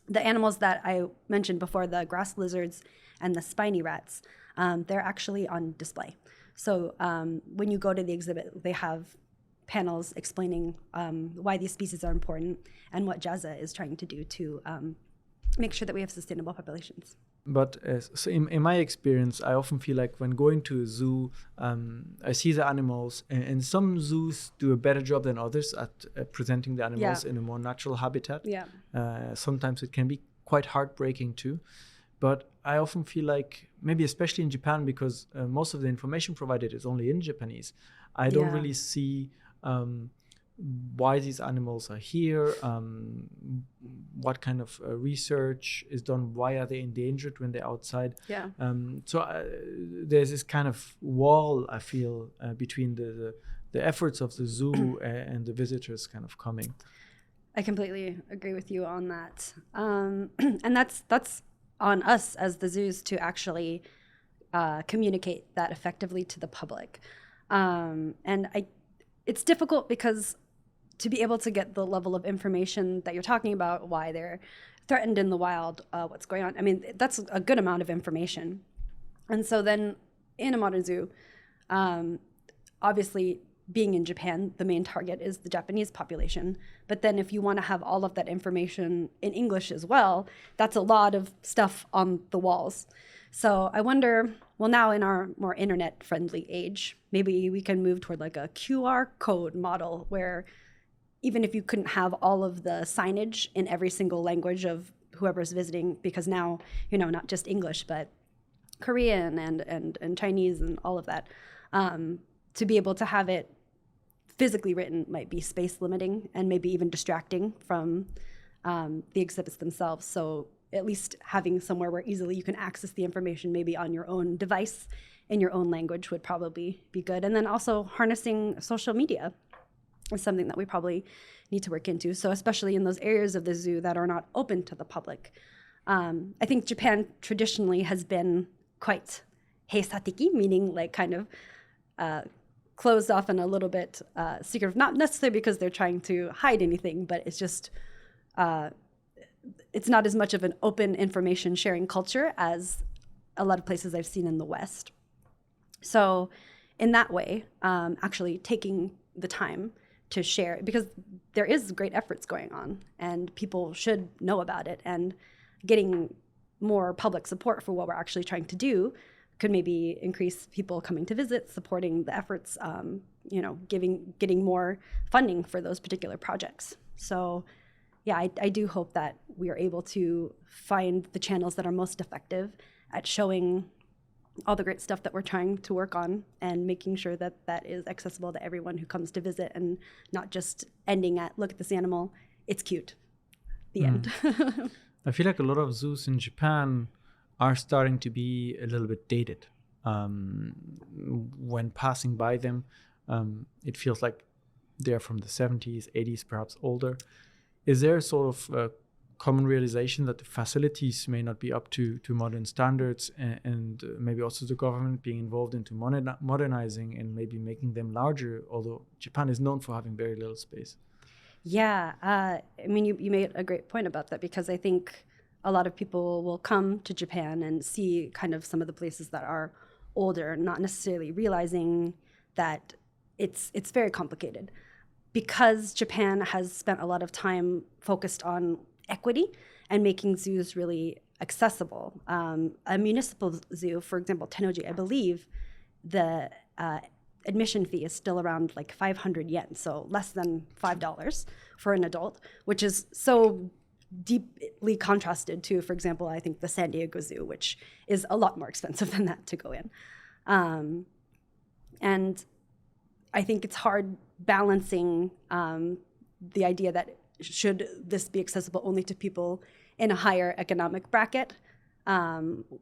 the animals that I mentioned before, the grass lizards and the spiny rats, they're actually on display. So when you go to the exhibit, they have panels explaining why these species are important and what JAZA is trying to do to make sure that we have sustainable populations. But so in my experience, I often feel like when going to a zoo, I see the animals, and some zoos do a better job than others at presenting the animals in a more natural habitat. Yeah. Sometimes it can be quite heartbreaking too. But I often feel like, maybe especially in Japan, because most of the information provided is only in Japanese, I don't really see why these animals are here, what kind of research is done, why are they endangered when they're outside. Yeah. So there's this kind of wall, I feel, between the efforts of the zoo and the visitors kind of coming. I completely agree with you on that. And that's on us as the zoos to actually communicate that effectively to the public. And it's difficult because to be able to get the level of information that you're talking about, why they're threatened in the wild, what's going on, I mean, that's a good amount of information. And so then in a modern zoo, obviously being in Japan, the main target is the Japanese population. But then if you want to have all of that information in English as well, that's a lot of stuff on the walls. So I wonder, well, now in our more internet-friendly age, maybe we can move toward like a QR code model where even if you couldn't have all of the signage in every single language of whoever's visiting, because now, not just English, but Korean and Chinese and all of that, To be able to have it physically written might be space limiting and maybe even distracting from the exhibits themselves. So at least having somewhere where easily you can access the information maybe on your own device in your own language would probably be good. And then also harnessing social media is something that we probably need to work into. So especially in those areas of the zoo that are not open to the public. I think Japan traditionally has been quite heisatiki, meaning like kind of closed off and a little bit secretive, not necessarily because they're trying to hide anything, but it's just it's not as much of an open information sharing culture as a lot of places I've seen in the West. So in that way, actually taking the time to share, because there is great efforts going on and people should know about it, and getting more public support for what we're actually trying to do could maybe increase people coming to visit, supporting the efforts, getting more funding for those particular projects. So yeah, I do hope that we are able to find the channels that are most effective at showing all the great stuff that we're trying to work on and making sure that that is accessible to everyone who comes to visit, and not just ending at, look at this animal, it's cute, the end. I feel like a lot of zoos in Japan are starting to be a little bit dated. When passing by them, it feels like they're from the 70s, 80s, perhaps older. Is there sort of a common realization that the facilities may not be up to modern standards, and maybe also the government being involved into modernizing and maybe making them larger, although Japan is known for having very little space? Yeah, I mean, you made a great point about that, because I think a lot of people will come to Japan and see kind of some of the places that are older, not necessarily realizing that it's very complicated. Because Japan has spent a lot of time focused on equity and making zoos really accessible. A municipal zoo, for example, Tennoji, I believe the admission fee is still around like 500 yen, so less than $5 for an adult, which is so deeply contrasted to, for example, I think the San Diego Zoo, which is a lot more expensive than that to go in. And I think it's hard balancing the idea that should this be accessible only to people in a higher economic bracket,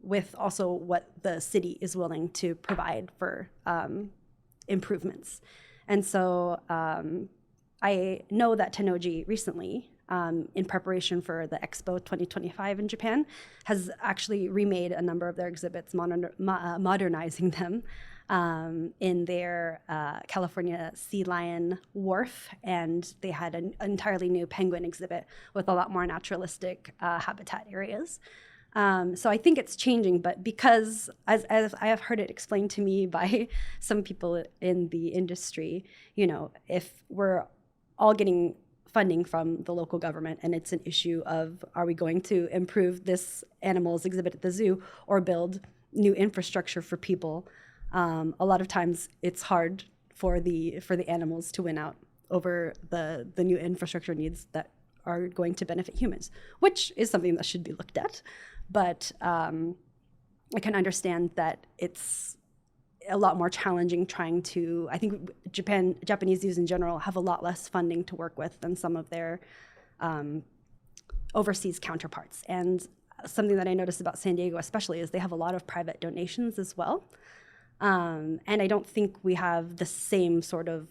with also what the city is willing to provide for improvements. And so I know that Tennoji recently, in preparation for the Expo 2025 in Japan, has actually remade a number of their exhibits, modernizing them in their California sea lion wharf, and they had an entirely new penguin exhibit with a lot more naturalistic habitat areas. So I think it's changing, but because, as I have heard it explained to me by some people in the industry, if we're all getting funding from the local government and it's an issue of, are we going to improve this animal's exhibit at the zoo or build new infrastructure for people, a lot of times it's hard for the animals to win out over the new infrastructure needs that are going to benefit humans, which is something that should be looked at. But I can understand that it's a lot more challenging trying to, I think Japanese zoos in general have a lot less funding to work with than some of their overseas counterparts. And something that I noticed about San Diego especially is they have a lot of private donations as well. And I don't think we have the same sort of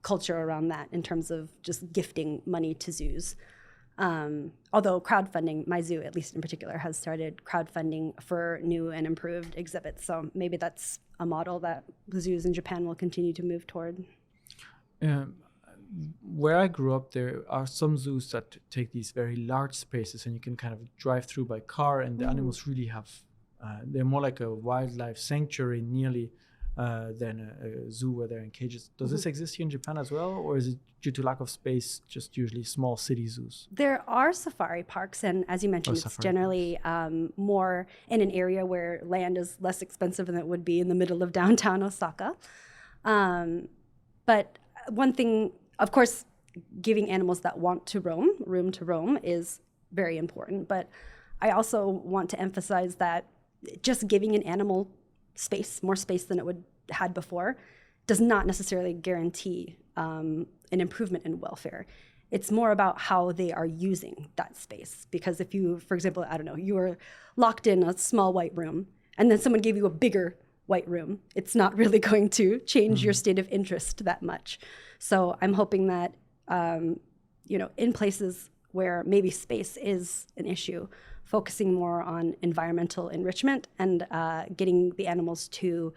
culture around that in terms of just gifting money to zoos. Although crowdfunding, my zoo, at least in particular, has started crowdfunding for new and improved exhibits. So maybe that's a model that the zoos in Japan will continue to move toward. Where I grew up, there are some zoos that take these very large spaces and you can kind of drive through by car, and the animals really have, they're more like a wildlife sanctuary nearly than a zoo where they're in cages. Does this exist here in Japan as well, or is it due to lack of space, just usually small city zoos? There are safari parks, and as you mentioned, it's generally more in an area where land is less expensive than it would be in the middle of downtown Osaka. But one thing, of course, giving animals that want to roam, room to roam, is very important. But I also want to emphasize that just giving an animal space, more space than it would had before does not necessarily guarantee an improvement in welfare. It's more about how they are using that space. Because if you, for example, I don't know, you were locked in a small white room and then someone gave you a bigger white room, it's not really going to change your state of interest that much. So I'm hoping that, in places where maybe space is an issue, focusing more on environmental enrichment and getting the animals to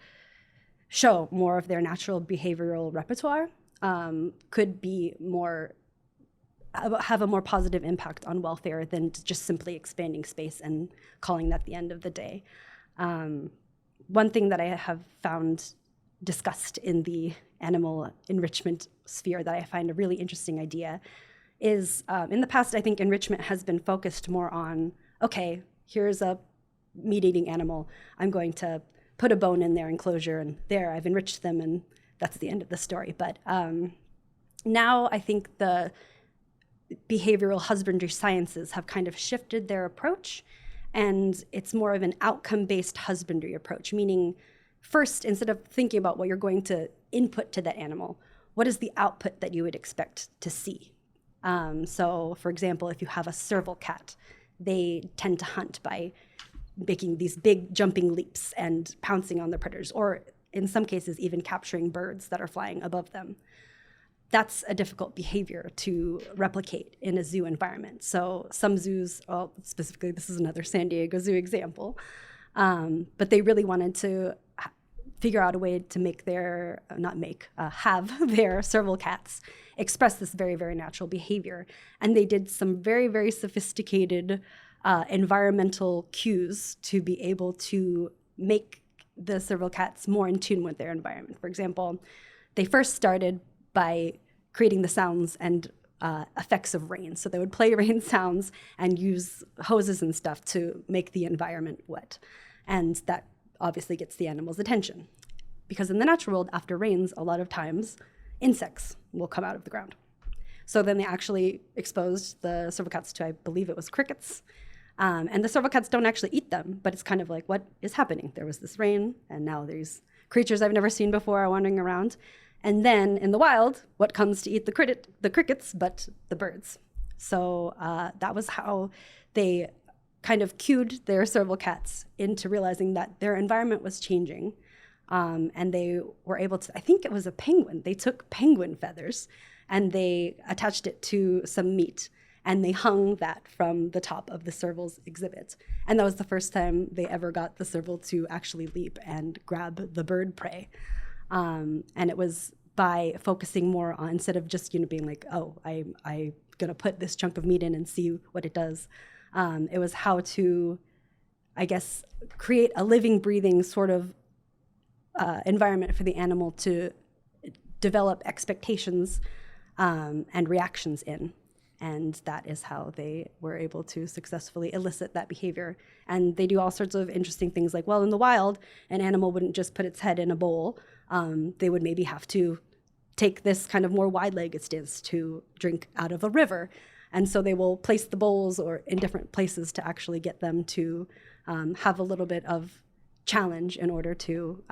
show more of their natural behavioral repertoire could be have a more positive impact on welfare than just simply expanding space and calling that the end of the day. One thing that I have found discussed in the animal enrichment sphere that I find a really interesting idea is in the past, I think enrichment has been focused more on, okay, here's a meat-eating animal. I'm going to put a bone in their enclosure and there, I've enriched them and that's the end of the story. But now I think the behavioral husbandry sciences have kind of shifted their approach, and it's more of an outcome-based husbandry approach, meaning first, instead of thinking about what you're going to input to that animal, what is the output that you would expect to see? So, for example, if you have a serval cat, they tend to hunt by making these big jumping leaps and pouncing on the predators, or in some cases, even capturing birds that are flying above them. That's a difficult behavior to replicate in a zoo environment. So some zoos, well, specifically, this is another San Diego Zoo example, but they really wanted to figure out a way to have their serval cats express this very, very natural behavior. And they did some very, very sophisticated environmental cues to be able to make the serval cats more in tune with their environment. For example, they first started by creating the sounds and effects of rain. So they would play rain sounds and use hoses and stuff to make the environment wet. And that obviously gets the animals' attention. Because in the natural world, after rains, a lot of times insects will come out of the ground. So then they actually exposed the serval cats to, I believe it was crickets. And the serval cats don't actually eat them, but it's kind of like, what is happening? There was this rain, and now these creatures I've never seen before are wandering around. And then in the wild, what comes to eat the crickets but the birds? So that was how they kind of cued their serval cats into realizing that their environment was changing. And they were able to, I think it was a penguin. They took penguin feathers and they attached it to some meat. And they hung that from the top of the serval's exhibit. And that was the first time they ever got the serval to actually leap and grab the bird prey. And it was by focusing more on, instead of just being like, oh, I'm going to put this chunk of meat in and see what it does. It was how to, I guess, create a living, breathing sort of environment for the animal to develop expectations and reactions in. And that is how they were able to successfully elicit that behavior. And they do all sorts of interesting things like, well, in the wild, an animal wouldn't just put its head in a bowl. They would maybe have to take this kind of more wide-legged stance to drink out of a river. And so they will place the bowls or in different places to actually get them to have a little bit of challenge in order to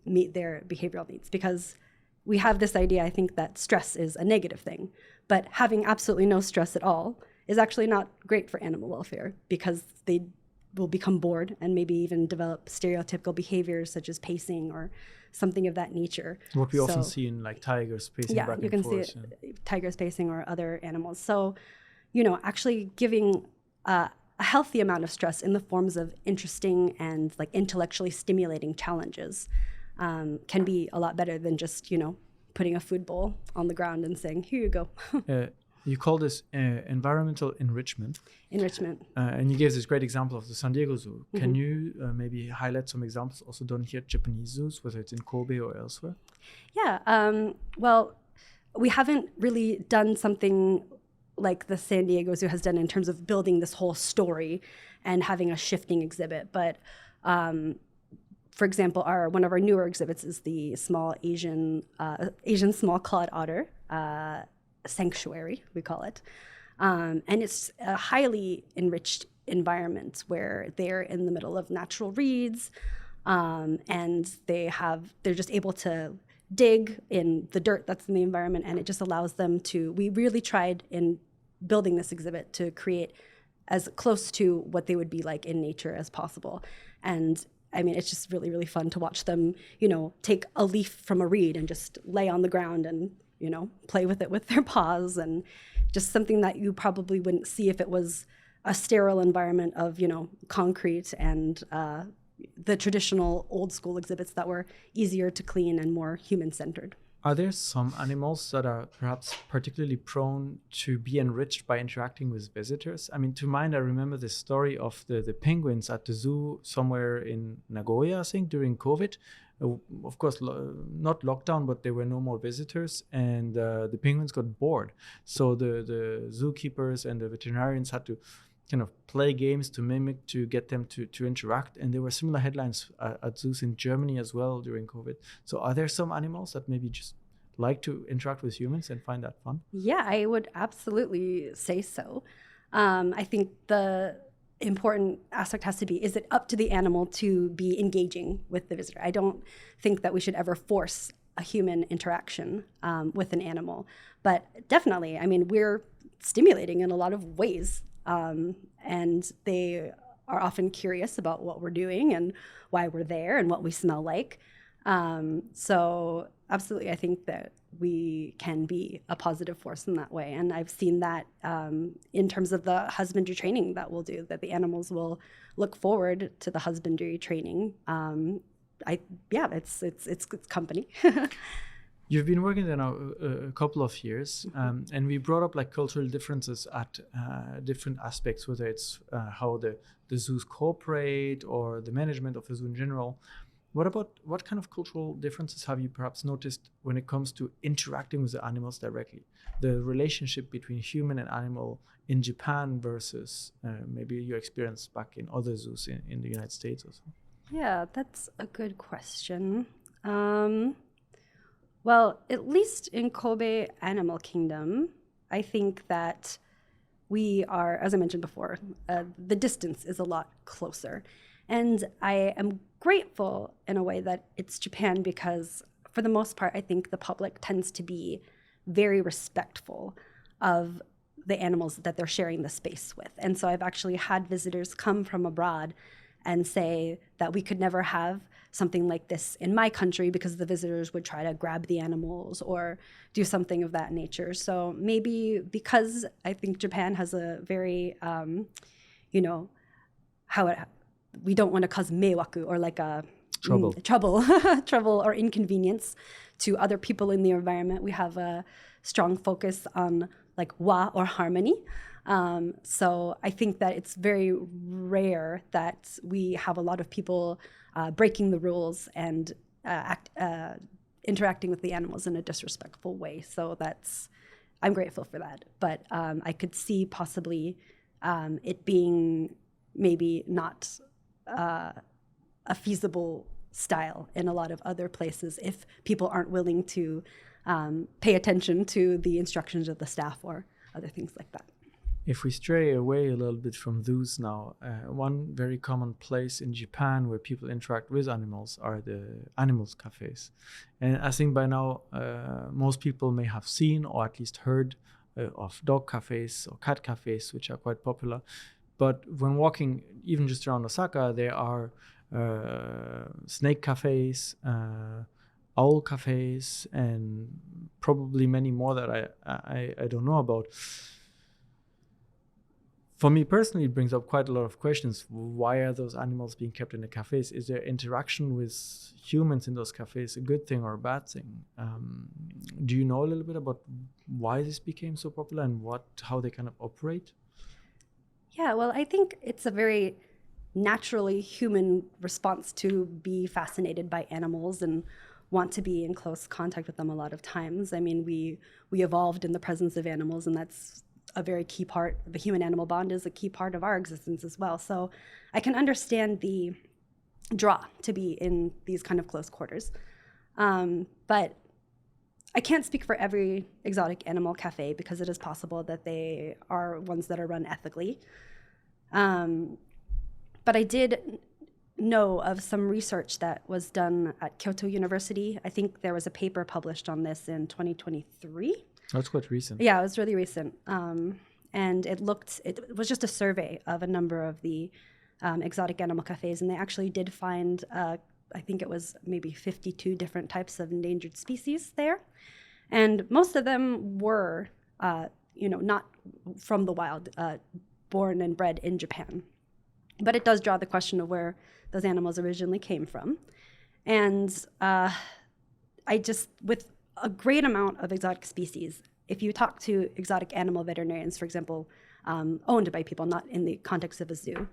meet their behavioral needs. Because we have this idea, I think, that stress is a negative thing. But having absolutely no stress at all is actually not great for animal welfare, because they will become bored and maybe even develop stereotypical behaviors such as pacing or something of that nature. What we often see in like tigers pacing back and forth. Yeah, you can see tigers pacing or other animals. So, actually giving a healthy amount of stress in the forms of interesting and like intellectually stimulating challenges can be a lot better than just, putting a food bowl on the ground and saying, here you go. You call this environmental enrichment. Enrichment. And you gave this great example of the San Diego Zoo. Mm-hmm. Can you maybe highlight some examples also done here at Japanese zoos, whether it's in Kobe or elsewhere? Yeah. Well, we haven't really done something like the San Diego Zoo has done in terms of building this whole story and having a shifting exhibit. But for example, one of our newer exhibits is the small Asian small clawed otter sanctuary, we call it. And it's a highly enriched environment where they're in the middle of natural reeds. and they're just able to dig in the dirt that's in the environment, and it just allows them to. We really tried in building this exhibit to create as close to what they would be like in nature as possible. And I mean, it's just really, really fun to watch them, take a leaf from a reed and just lay on the ground and, play with it with their paws, and just something that you probably wouldn't see if it was a sterile environment of, concrete and the traditional old school exhibits that were easier to clean and more human-centered. Are there some animals that are perhaps particularly prone to be enriched by interacting with visitors? I mean, to mind, I remember the story of the penguins at the zoo somewhere in Nagoya, I think, during COVID. Of course, not lockdown, but there were no more visitors, and the penguins got bored. So the zookeepers and the veterinarians had to kind of play games to mimic, to get them to interact. And there were similar headlines at zoos in Germany as well during COVID. So are there some animals that maybe just like to interact with humans and find that fun? Yeah, I would absolutely say so. I think the important aspect has to be, is it up to the animal to be engaging with the visitor? I don't think that we should ever force a human interaction with an animal. But definitely, I mean, we're stimulating in a lot of ways. And they are often curious about what we're doing and why we're there and what we smell like. So absolutely, I think that we can be a positive force in that way. And I've seen that in terms of the husbandry training that we'll do, that the animals will look forward to the husbandry training. It's company. You've been working there now a couple of years, and we brought up like cultural differences at different aspects, whether it's how the zoos cooperate or the management of the zoo in general. What kind of cultural differences have you perhaps noticed when it comes to interacting with the animals directly? The relationship between human and animal in Japan versus maybe your experience back in other zoos in the United States or so? Yeah, that's a good question. Well, at least in Kobe Animal Kingdom, I think that we are, as I mentioned before, the distance is a lot closer. And I am grateful in a way that it's Japan because, for the most part, I think the public tends to be very respectful of the animals that they're sharing the space with. And so I've actually had visitors come from abroad and say that we could never have something like this in my country because the visitors would try to grab the animals or do something of that nature. So maybe because I think Japan has a very, we don't want to cause meiwaku or like a trouble or inconvenience to other people in the environment. We have a strong focus on like wa or harmony. So I think that it's very rare that we have a lot of people breaking the rules and interacting with the animals in a disrespectful way. So I'm grateful for that. But I could see possibly it being maybe not a feasible style in a lot of other places if people aren't willing to pay attention to the instructions of the staff or other things like that. If we stray away a little bit from zoos now, one very common place in Japan where people interact with animals are the animals cafes. And I think by now most people may have seen or at least heard of dog cafes or cat cafes, which are quite popular. But when walking, even just around Osaka, there are snake cafes, owl cafes, and probably many more that I don't know about. For me personally, it brings up quite a lot of questions. Why are those animals being kept in the cafes? Is their interaction with humans in those cafes a good thing or a bad thing? Do you know a little bit about why this became so popular and how they kind of operate? Yeah, well, I think it's a very naturally human response to be fascinated by animals and want to be in close contact with them a lot of times. I mean, we evolved in the presence of animals, and that's a very key part. The human-animal bond is a key part of our existence as well. So I can understand the draw to be in these kind of close quarters. But I can't speak for every exotic animal cafe because it is possible that they are ones that are run ethically. But I did know of some research that was done at Kyoto University. I think there was a paper published on this in 2023. That's quite recent. Yeah, it was really recent. And it was just a survey of a number of the exotic animal cafes, and they actually did find, I think it was maybe 52 different types of endangered species there. And most of them were, not from the wild, born and bred in Japan. But it does draw the question of where those animals originally came from. And with a great amount of exotic species, if you talk to exotic animal veterinarians, for example, owned by people, not in the context of a zoo,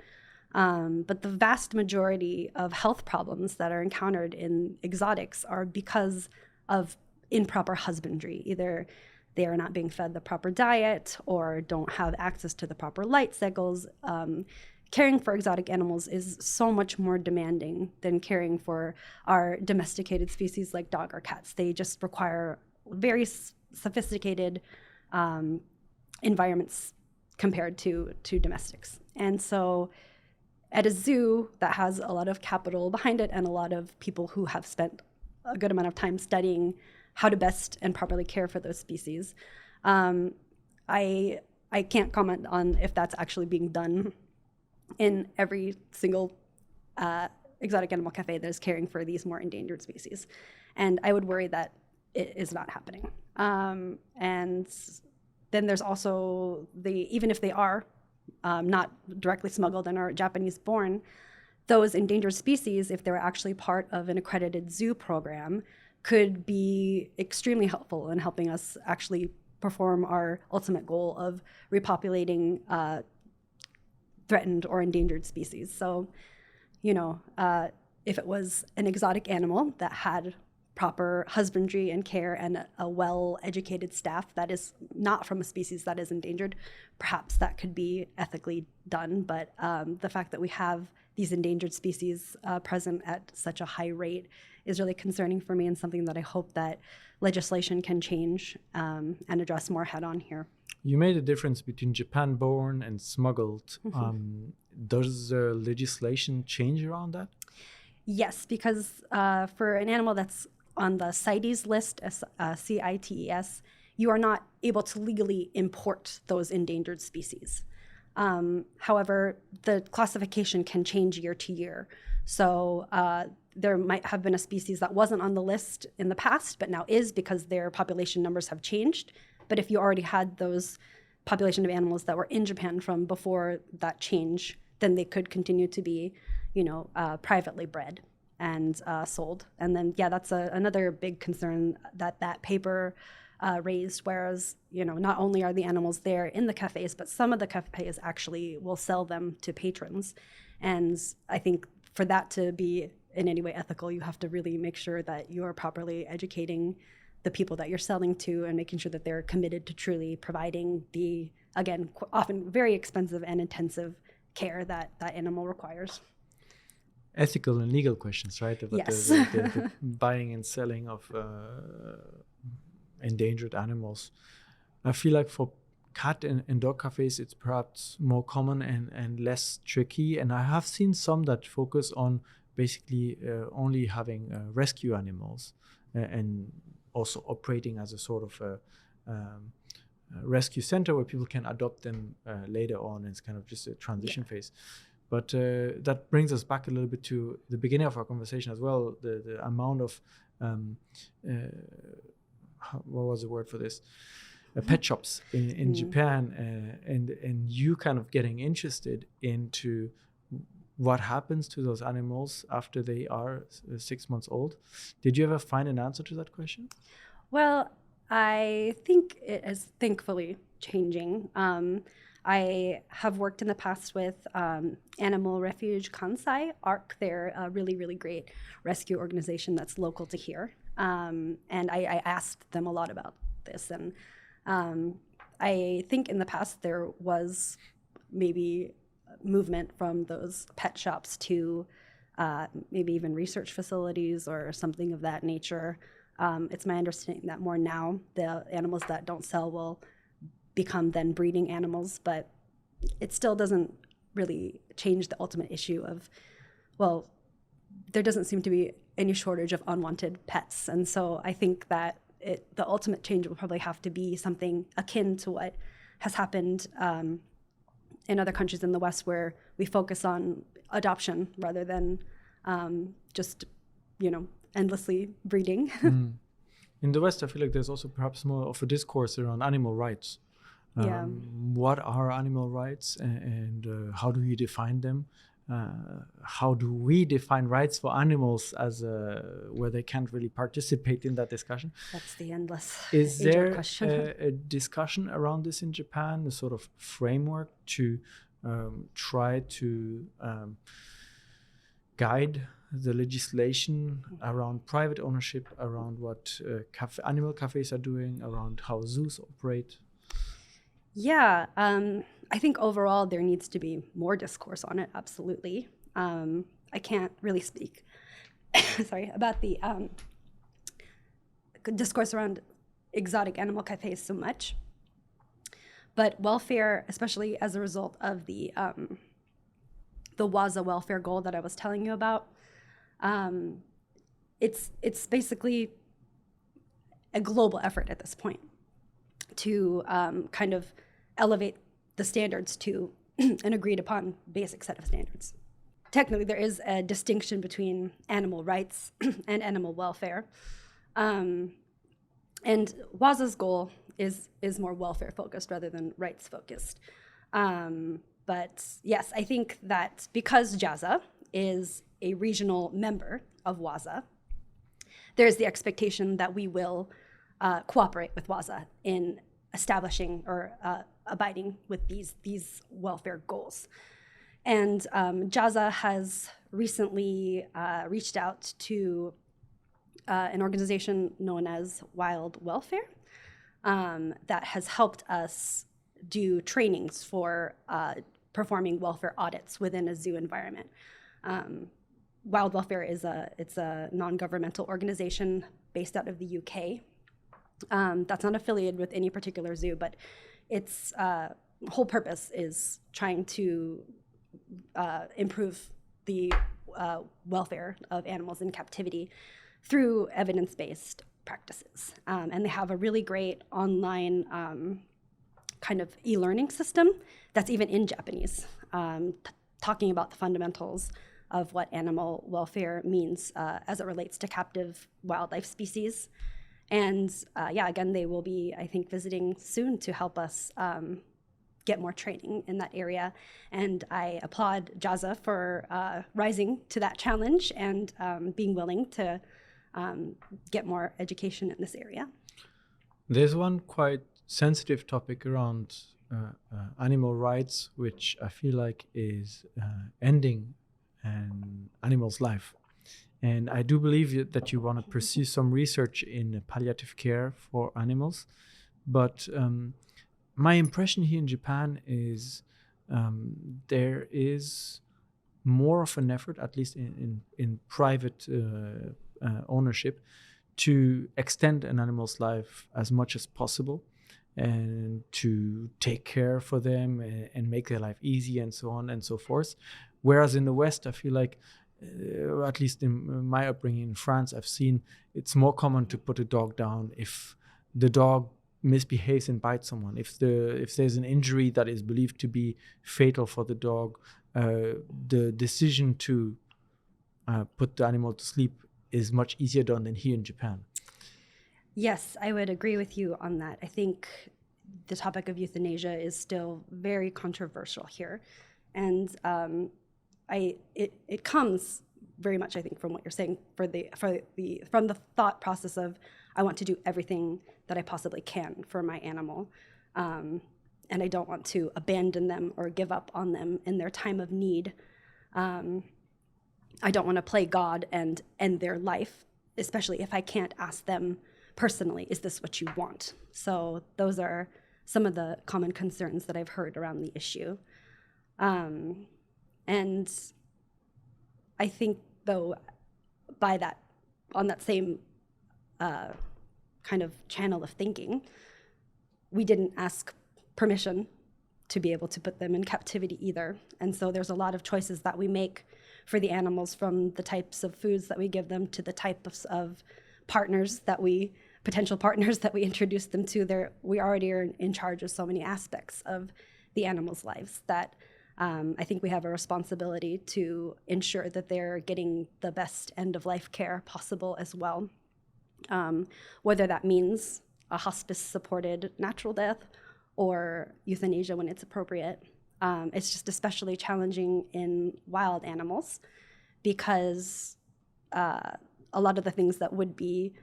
but the vast majority of health problems that are encountered in exotics are because of improper husbandry. Either they are not being fed the proper diet or don't have access to the proper light cycles. Caring for exotic animals is so much more demanding than caring for our domesticated species like dog or cats. They just require very sophisticated environments compared to domestics. And so at a zoo that has a lot of capital behind it and a lot of people who have spent a good amount of time studying how to best and properly care for those species, I can't comment on if that's actually being done in every single exotic animal cafe that is caring for these more endangered species. And I would worry that it is not happening. And then there's also even if they are not directly smuggled and are Japanese born, those endangered species, if they're actually part of an accredited zoo program, could be extremely helpful in helping us actually perform our ultimate goal of repopulating threatened or endangered species. So, if it was an exotic animal that had proper husbandry and care and a well-educated staff that is not from a species that is endangered, perhaps that could be ethically done. But the fact that we have these endangered species present at such a high rate is really concerning for me, and something that I hope that legislation can change and address more head-on here. You made a difference between Japan-born and smuggled. Mm-hmm. Does the legislation change around that? Yes, because for an animal that's on the CITES list, CITES, you are not able to legally import those endangered species. However, the classification can change year to year. So there might have been a species that wasn't on the list in the past, but now is because their population numbers have changed. But if you already had those population of animals that were in Japan from before that change, then they could continue to be, privately bred and sold. And then, that's another big concern that paper raised, whereas, not only are the animals there in the cafes, but some of the cafes actually will sell them to patrons. And I think for that to be in any way ethical, you have to really make sure that you are properly educating the people that you're selling to and making sure that they're committed to truly providing the, again, often very expensive and intensive care that animal requires. Ethical and legal questions, right? About yes. the buying and selling of endangered animals. I feel like for cat and dog cafes, it's perhaps more common and less tricky. And I have seen some that focus on basically only having rescue animals and also operating as a sort of rescue center where people can adopt them later on. It's kind of just a transition phase. But that brings us back a little bit to the beginning of our conversation as well, the amount of, what was the word for this? Pet shops in Japan, and you kind of getting interested into what happens to those animals after they are 6 months old. Did you ever find an answer to that question? Well, I think it is thankfully changing. I have worked in the past with Animal Refuge Kansai, ARC. They're a really, really great rescue organization that's local to here. And I asked them a lot about this. And I think in the past there was maybe movement from those pet shops to maybe even research facilities or something of that nature. It's my understanding that more now the animals that don't sell will become then breeding animals, but it still doesn't really change the ultimate issue of well, there doesn't seem to be any shortage of unwanted pets. And so I think that the ultimate change will probably have to be something akin to what has happened in other countries in the West, where we focus on adoption rather than just, endlessly breeding. In the West, I feel like there's also perhaps more of a discourse around animal rights. Yeah. What are animal rights, and how do you define them? How do we define rights for animals as where they can't really participate in that discussion? That's the endless Is age-old there question. a discussion around this in Japan, a sort of framework to try to guide the legislation around private ownership, around what animal cafes are doing, around how zoos operate? Yeah, I think overall there needs to be more discourse on it, absolutely. I can't really speak about the discourse around exotic animal cafes so much. But welfare, especially as a result of the WAZA welfare goal that I was telling you about, it's basically a global effort at this point to kind of elevate the standards to an agreed upon basic set of standards. Technically, there is a distinction between animal rights and animal welfare. And WAZA's goal is more welfare focused rather than rights focused. But yes, I think that because JAZA is a regional member of WAZA, there's the expectation that we will cooperate with WAZA in establishing or abiding with these welfare goals. And JAZA has recently reached out to an organization known as Wild Welfare that has helped us do trainings for performing welfare audits within a zoo environment. Wild Welfare is a non-governmental organization based out of the UK. That's not affiliated with any particular zoo, but its whole purpose is trying to improve the welfare of animals in captivity through evidence-based practices. And they have a really great online kind of e-learning system that's even in Japanese, talking about the fundamentals of what animal welfare means as it relates to captive wildlife species. And again, they will be, I think, visiting soon to help us get more training in that area. And I applaud JAZA for rising to that challenge and being willing to get more education in this area. There's one quite sensitive topic around animal rights, which I feel like is ending an animal's life. And I do believe that you want to pursue some research in palliative care for animals. But my impression here in Japan is there is more of an effort, at least in private ownership, to extend an animal's life as much as possible and to take care for them and make their life easy and so on and so forth. Whereas in the West, I feel like, at least in my upbringing in France, I've seen it's more common to put a dog down if the dog misbehaves and bites someone. If there's an injury that is believed to be fatal for the dog, the decision to put the animal to sleep is much easier done than here in Japan. Yes, I would agree with you on that. I think the topic of euthanasia is still very controversial here. And it comes very much, I think, from what you're saying, from the thought process of I want to do everything that I possibly can for my animal, and I don't want to abandon them or give up on them in their time of need. I don't want to play God and end their life, especially if I can't ask them personally, is this what you want? So those are some of the common concerns that I've heard around the issue. And I think, though, on that same kind of channel of thinking, we didn't ask permission to be able to put them in captivity either. And so there's a lot of choices that we make for the animals, from the types of foods that we give them to the types of potential partners that we introduce them to. We already are in charge of so many aspects of the animals' lives that I think we have a responsibility to ensure that they're getting the best end-of-life care possible as well. Whether that means a hospice-supported natural death or euthanasia when it's appropriate. It's just especially challenging in wild animals because a lot of the things that would be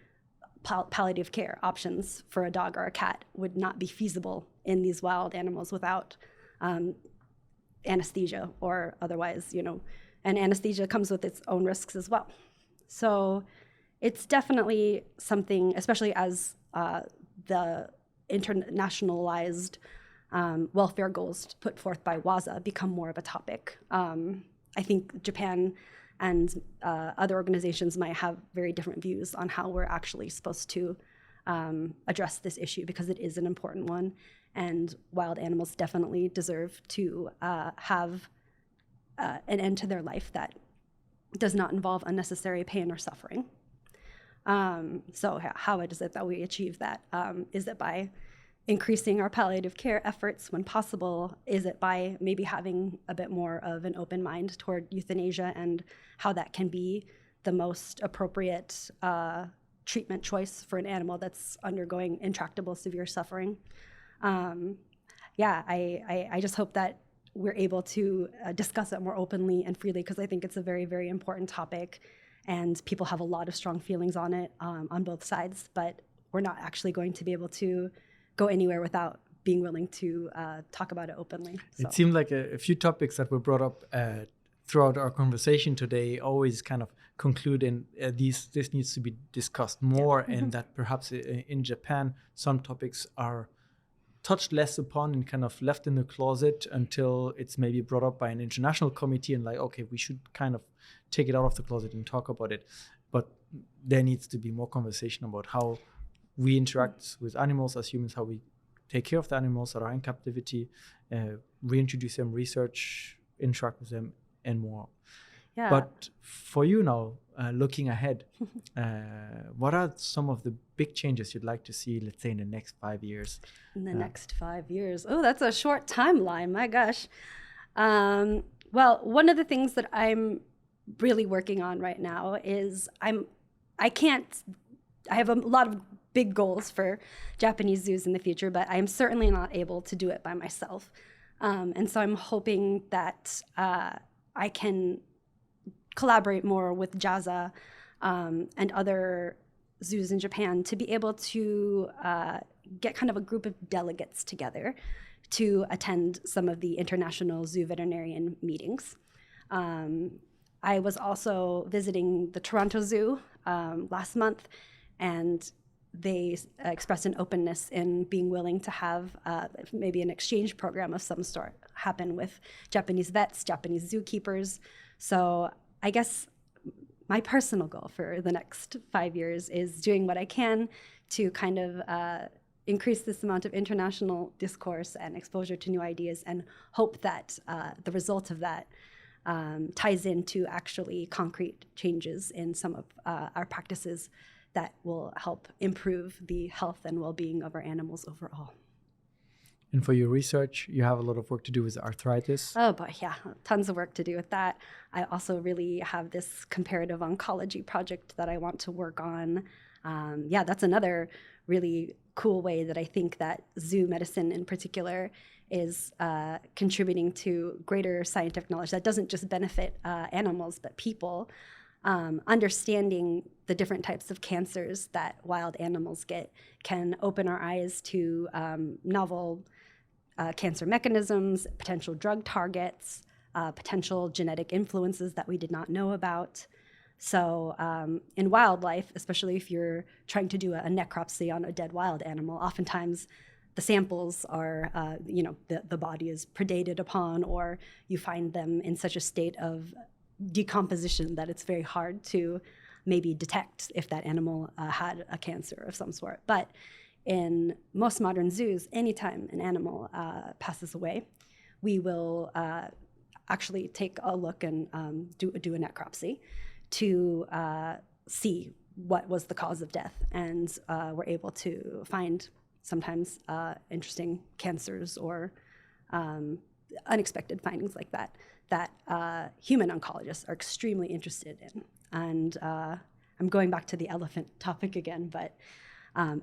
palliative care options for a dog or a cat would not be feasible in these wild animals without anesthesia or otherwise, and anesthesia comes with its own risks as well. So it's definitely something, especially as the internationalized welfare goals put forth by WASA become more of a topic. I think Japan and other organizations might have very different views on how we're actually supposed to address this issue, because it is an important one, and wild animals definitely deserve to have an end to their life that does not involve unnecessary pain or suffering. So how is it that we achieve that? Is it by increasing our palliative care efforts when possible? Is it by maybe having a bit more of an open mind toward euthanasia and how that can be the most appropriate treatment choice for an animal that's undergoing intractable severe suffering? I just hope that we're able to discuss it more openly and freely, because I think it's a very, very important topic, and people have a lot of strong feelings on it on both sides, but we're not actually going to be able to go anywhere without being willing to talk about it openly. So. It seemed like a few topics that were brought up throughout our conversation today always kind of conclude in this needs to be discussed more, and that perhaps in Japan some topics are touched less upon and kind of left in the closet until it's maybe brought up by an international committee and like, okay, we should kind of take it out of the closet and talk about it. But there needs to be more conversation about how we interact with animals as humans, how we take care of the animals that are in captivity, reintroduce them, research, interact with them, and more. Yeah. But for you now, looking ahead, what are some of the big changes you'd like to see, let's say, in the next 5 years? In the next 5 years. Oh, that's a short timeline. My gosh. Well, one of the things that I'm really working on right now is I have a lot of big goals for Japanese zoos in the future, but I'm certainly not able to do it by myself. And so I'm hoping that I can collaborate more with JAZA and other zoos in Japan to be able to get kind of a group of delegates together to attend some of the international zoo veterinarian meetings. I was also visiting the Toronto Zoo last month, and they expressed an openness in being willing to have maybe an exchange program of some sort happen with Japanese vets, Japanese zookeepers. So I guess my personal goal for the next 5 years is doing what I can to kind of increase this amount of international discourse and exposure to new ideas, and hope that the result of that ties into actually concrete changes in some of our practices that will help improve the health and well-being of our animals overall. And for your research, you have a lot of work to do with arthritis. Oh, but yeah, tons of work to do with that. I also really have this comparative oncology project that I want to work on. That's another really cool way that I think that zoo medicine in particular is contributing to greater scientific knowledge that doesn't just benefit animals, but people. Understanding the different types of cancers that wild animals get can open our eyes to novel cancer mechanisms, potential drug targets, potential genetic influences that we did not know about. So in wildlife, especially if you're trying to do a necropsy on a dead wild animal, oftentimes the samples are, the body is predated upon, or you find them in such a state of decomposition that it's very hard to maybe detect if that animal had a cancer of some sort. But in most modern zoos, anytime an animal passes away, we will actually take a look and do a necropsy to see what was the cause of death, and were able to find sometimes interesting cancers or unexpected findings like that human oncologists are extremely interested in. And I'm going back to the elephant topic again, but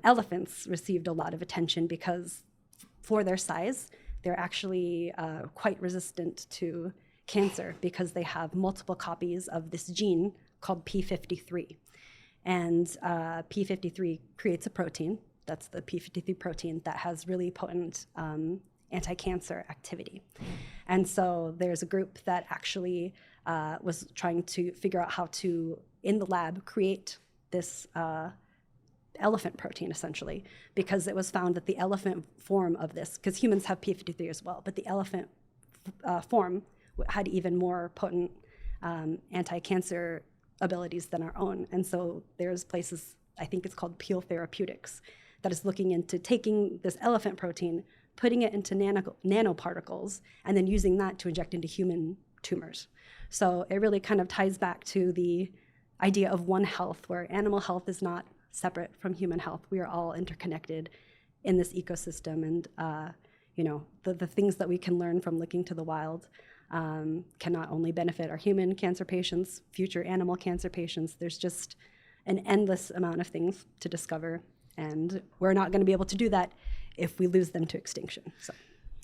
elephants received a lot of attention because for their size, they're actually quite resistant to cancer because they have multiple copies of this gene called P53. And P53 creates a protein, that's the P53 protein, that has really potent anti-cancer activity. And so there's a group that actually was trying to figure out how to, in the lab, create this elephant protein, essentially, because it was found that the elephant form of this, because humans have P53 as well, but the elephant form had even more potent anti-cancer abilities than our own. And so there's places, I think it's called Peel Therapeutics, that is looking into taking this elephant protein, putting it into nanoparticles, and then using that to inject into human tumors. So it really kind of ties back to the idea of one health, where animal health is not separate from human health. We are all interconnected in this ecosystem, and the things that we can learn from looking to the wild can not only benefit our human cancer patients, future animal cancer patients. There's just an endless amount of things to discover, and we're not going to be able to do that if we lose them to extinction. So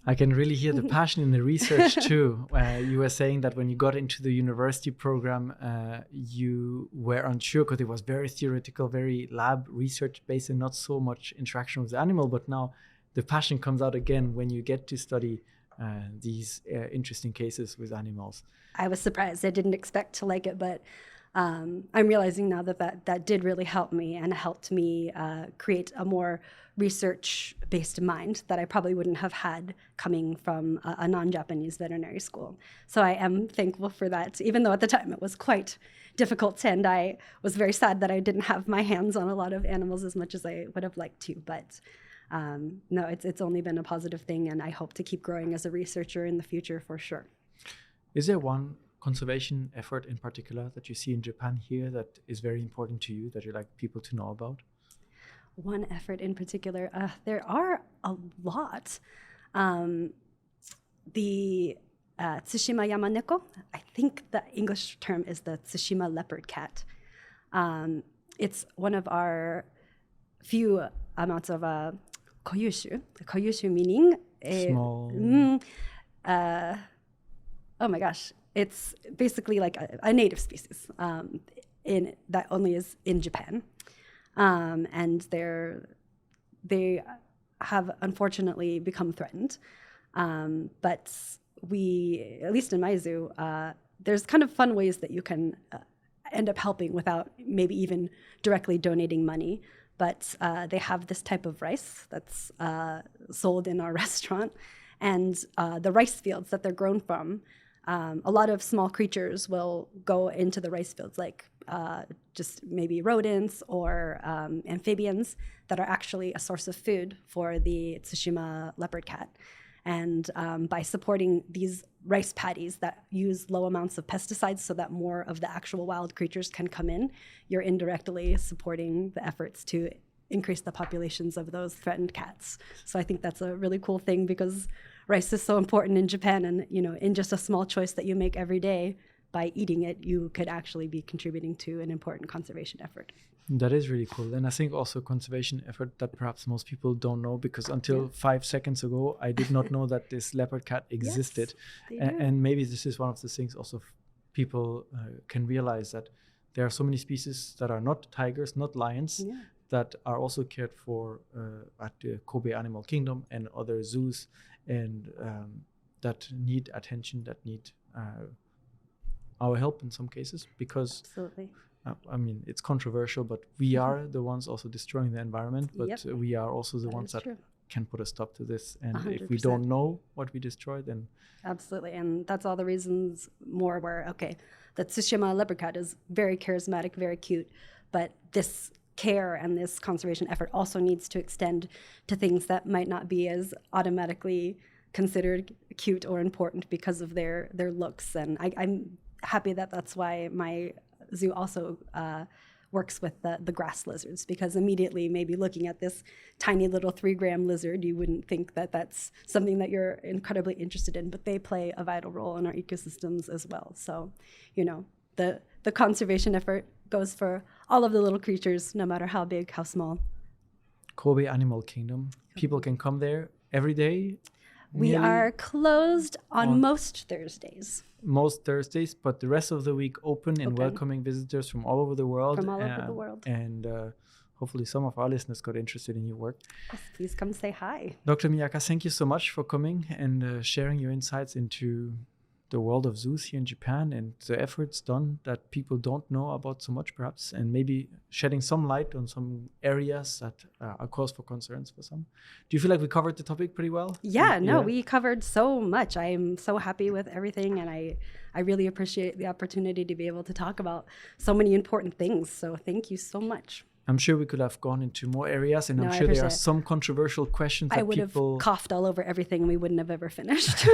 I can really hear the passion in the research too. You were saying that when you got into the university program, you were unsure because it was very theoretical, very lab research based, and not so much interaction with the animal. But now the passion comes out again when you get to study these interesting cases with animals. I was surprised. I didn't expect to like it, but I'm realizing now that did really help me, and helped me create a more research-based mind that I probably wouldn't have had coming from a non-Japanese veterinary school. So I am thankful for that, even though at the time it was quite difficult, and I was very sad that I didn't have my hands on a lot of animals as much as I would have liked to. But no, it's only been a positive thing, and I hope to keep growing as a researcher in the future for sure. Is there one conservation effort in particular that you see in Japan here that is very important to you, that you like people to know about? One effort in particular, there are a lot. The Tsushima Yamaneko, I think the English term is the Tsushima leopard cat. It's one of our few amounts of koyushu. Koyushu meaning small. Oh my gosh. It's basically like a native species that only is in Japan. And they have unfortunately become threatened. But we, at least in my zoo, there's kind of fun ways that you can end up helping without maybe even directly donating money. But they have this type of rice that's sold in our restaurant. And the rice fields that they're grown from, a lot of small creatures will go into the rice fields, like just maybe rodents or amphibians that are actually a source of food for the Tsushima leopard cat. And by supporting these rice paddies that use low amounts of pesticides so that more of the actual wild creatures can come in, you're indirectly supporting the efforts to increase the populations of those threatened cats. So I think that's a really cool thing, because rice is so important in Japan, and in just a small choice that you make every day, by eating it, you could actually be contributing to an important conservation effort. That is really cool. And I think also conservation effort that perhaps most people don't know, because until 5 seconds ago, I did not know that this leopard cat existed. Yes, and maybe this is one of the things also people can realize, that there are so many species that are not tigers, not lions, that are also cared for at the Kobe Animal Kingdom and other zoos, and that need attention, that need our help in some cases, because absolutely. I mean, it's controversial, but we are the ones also destroying the environment, but we are also the ones that can put a stop to this. And 100%. If we don't know what we destroy, then... Absolutely. And that's all the reasons more where, okay, the Tsushima leopard cat is very charismatic, very cute, but this care and this conservation effort also needs to extend to things that might not be as automatically considered cute or important because of their looks. And I'm happy that that's why my zoo also works with the grass lizards, because immediately maybe looking at this tiny little 3-gram lizard, you wouldn't think that that's something that you're incredibly interested in, but they play a vital role in our ecosystems as well. So, the conservation effort goes for all of the little creatures, no matter how big, how small. Kobe Animal Kingdom. People can come there every day. We are closed on most Thursdays. Most Thursdays, but the rest of the week open and welcoming visitors from all over the world. And hopefully some of our listeners got interested in your work. Yes, please come say hi. Dr. Miaka, thank you so much for coming and sharing your insights into the world of zoos here in Japan and the efforts done that people don't know about so much, perhaps, and maybe shedding some light on some areas that are cause for concerns for some. Do you feel like we covered the topic pretty well? We covered so much. I'm so happy with everything, and I really appreciate the opportunity to be able to talk about so many important things. So thank you so much. I'm sure we could have gone into more areas, and I'm sure there are some controversial questions that I would have coughed all over everything and we wouldn't have ever finished.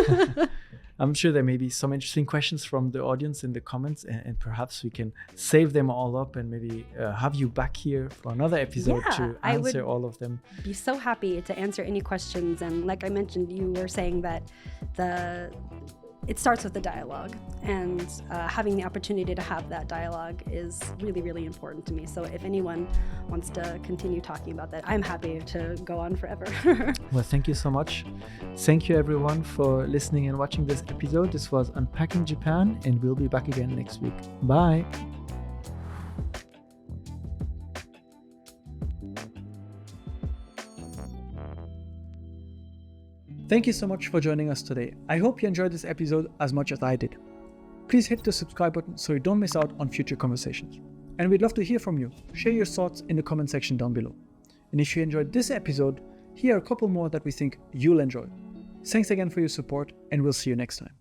I'm sure there may be some interesting questions from the audience in the comments, and perhaps we can save them all up and maybe have you back here for another episode to answer all of them. Be so happy to answer any questions. And like I mentioned, you were saying that it starts with the dialogue, and having the opportunity to have that dialogue is really, really important to me. So if anyone wants to continue talking about that, I'm happy to go on forever. Well, thank you so much. Thank you everyone for listening and watching this episode. This was Unpacking Japan, and we'll be back again next week. Bye. Thank you so much for joining us today. I hope you enjoyed this episode as much as I did. Please hit the subscribe button so you don't miss out on future conversations. And we'd love to hear from you. Share your thoughts in the comment section down below. And if you enjoyed this episode, here are a couple more that we think you'll enjoy. Thanks again for your support, and we'll see you next time.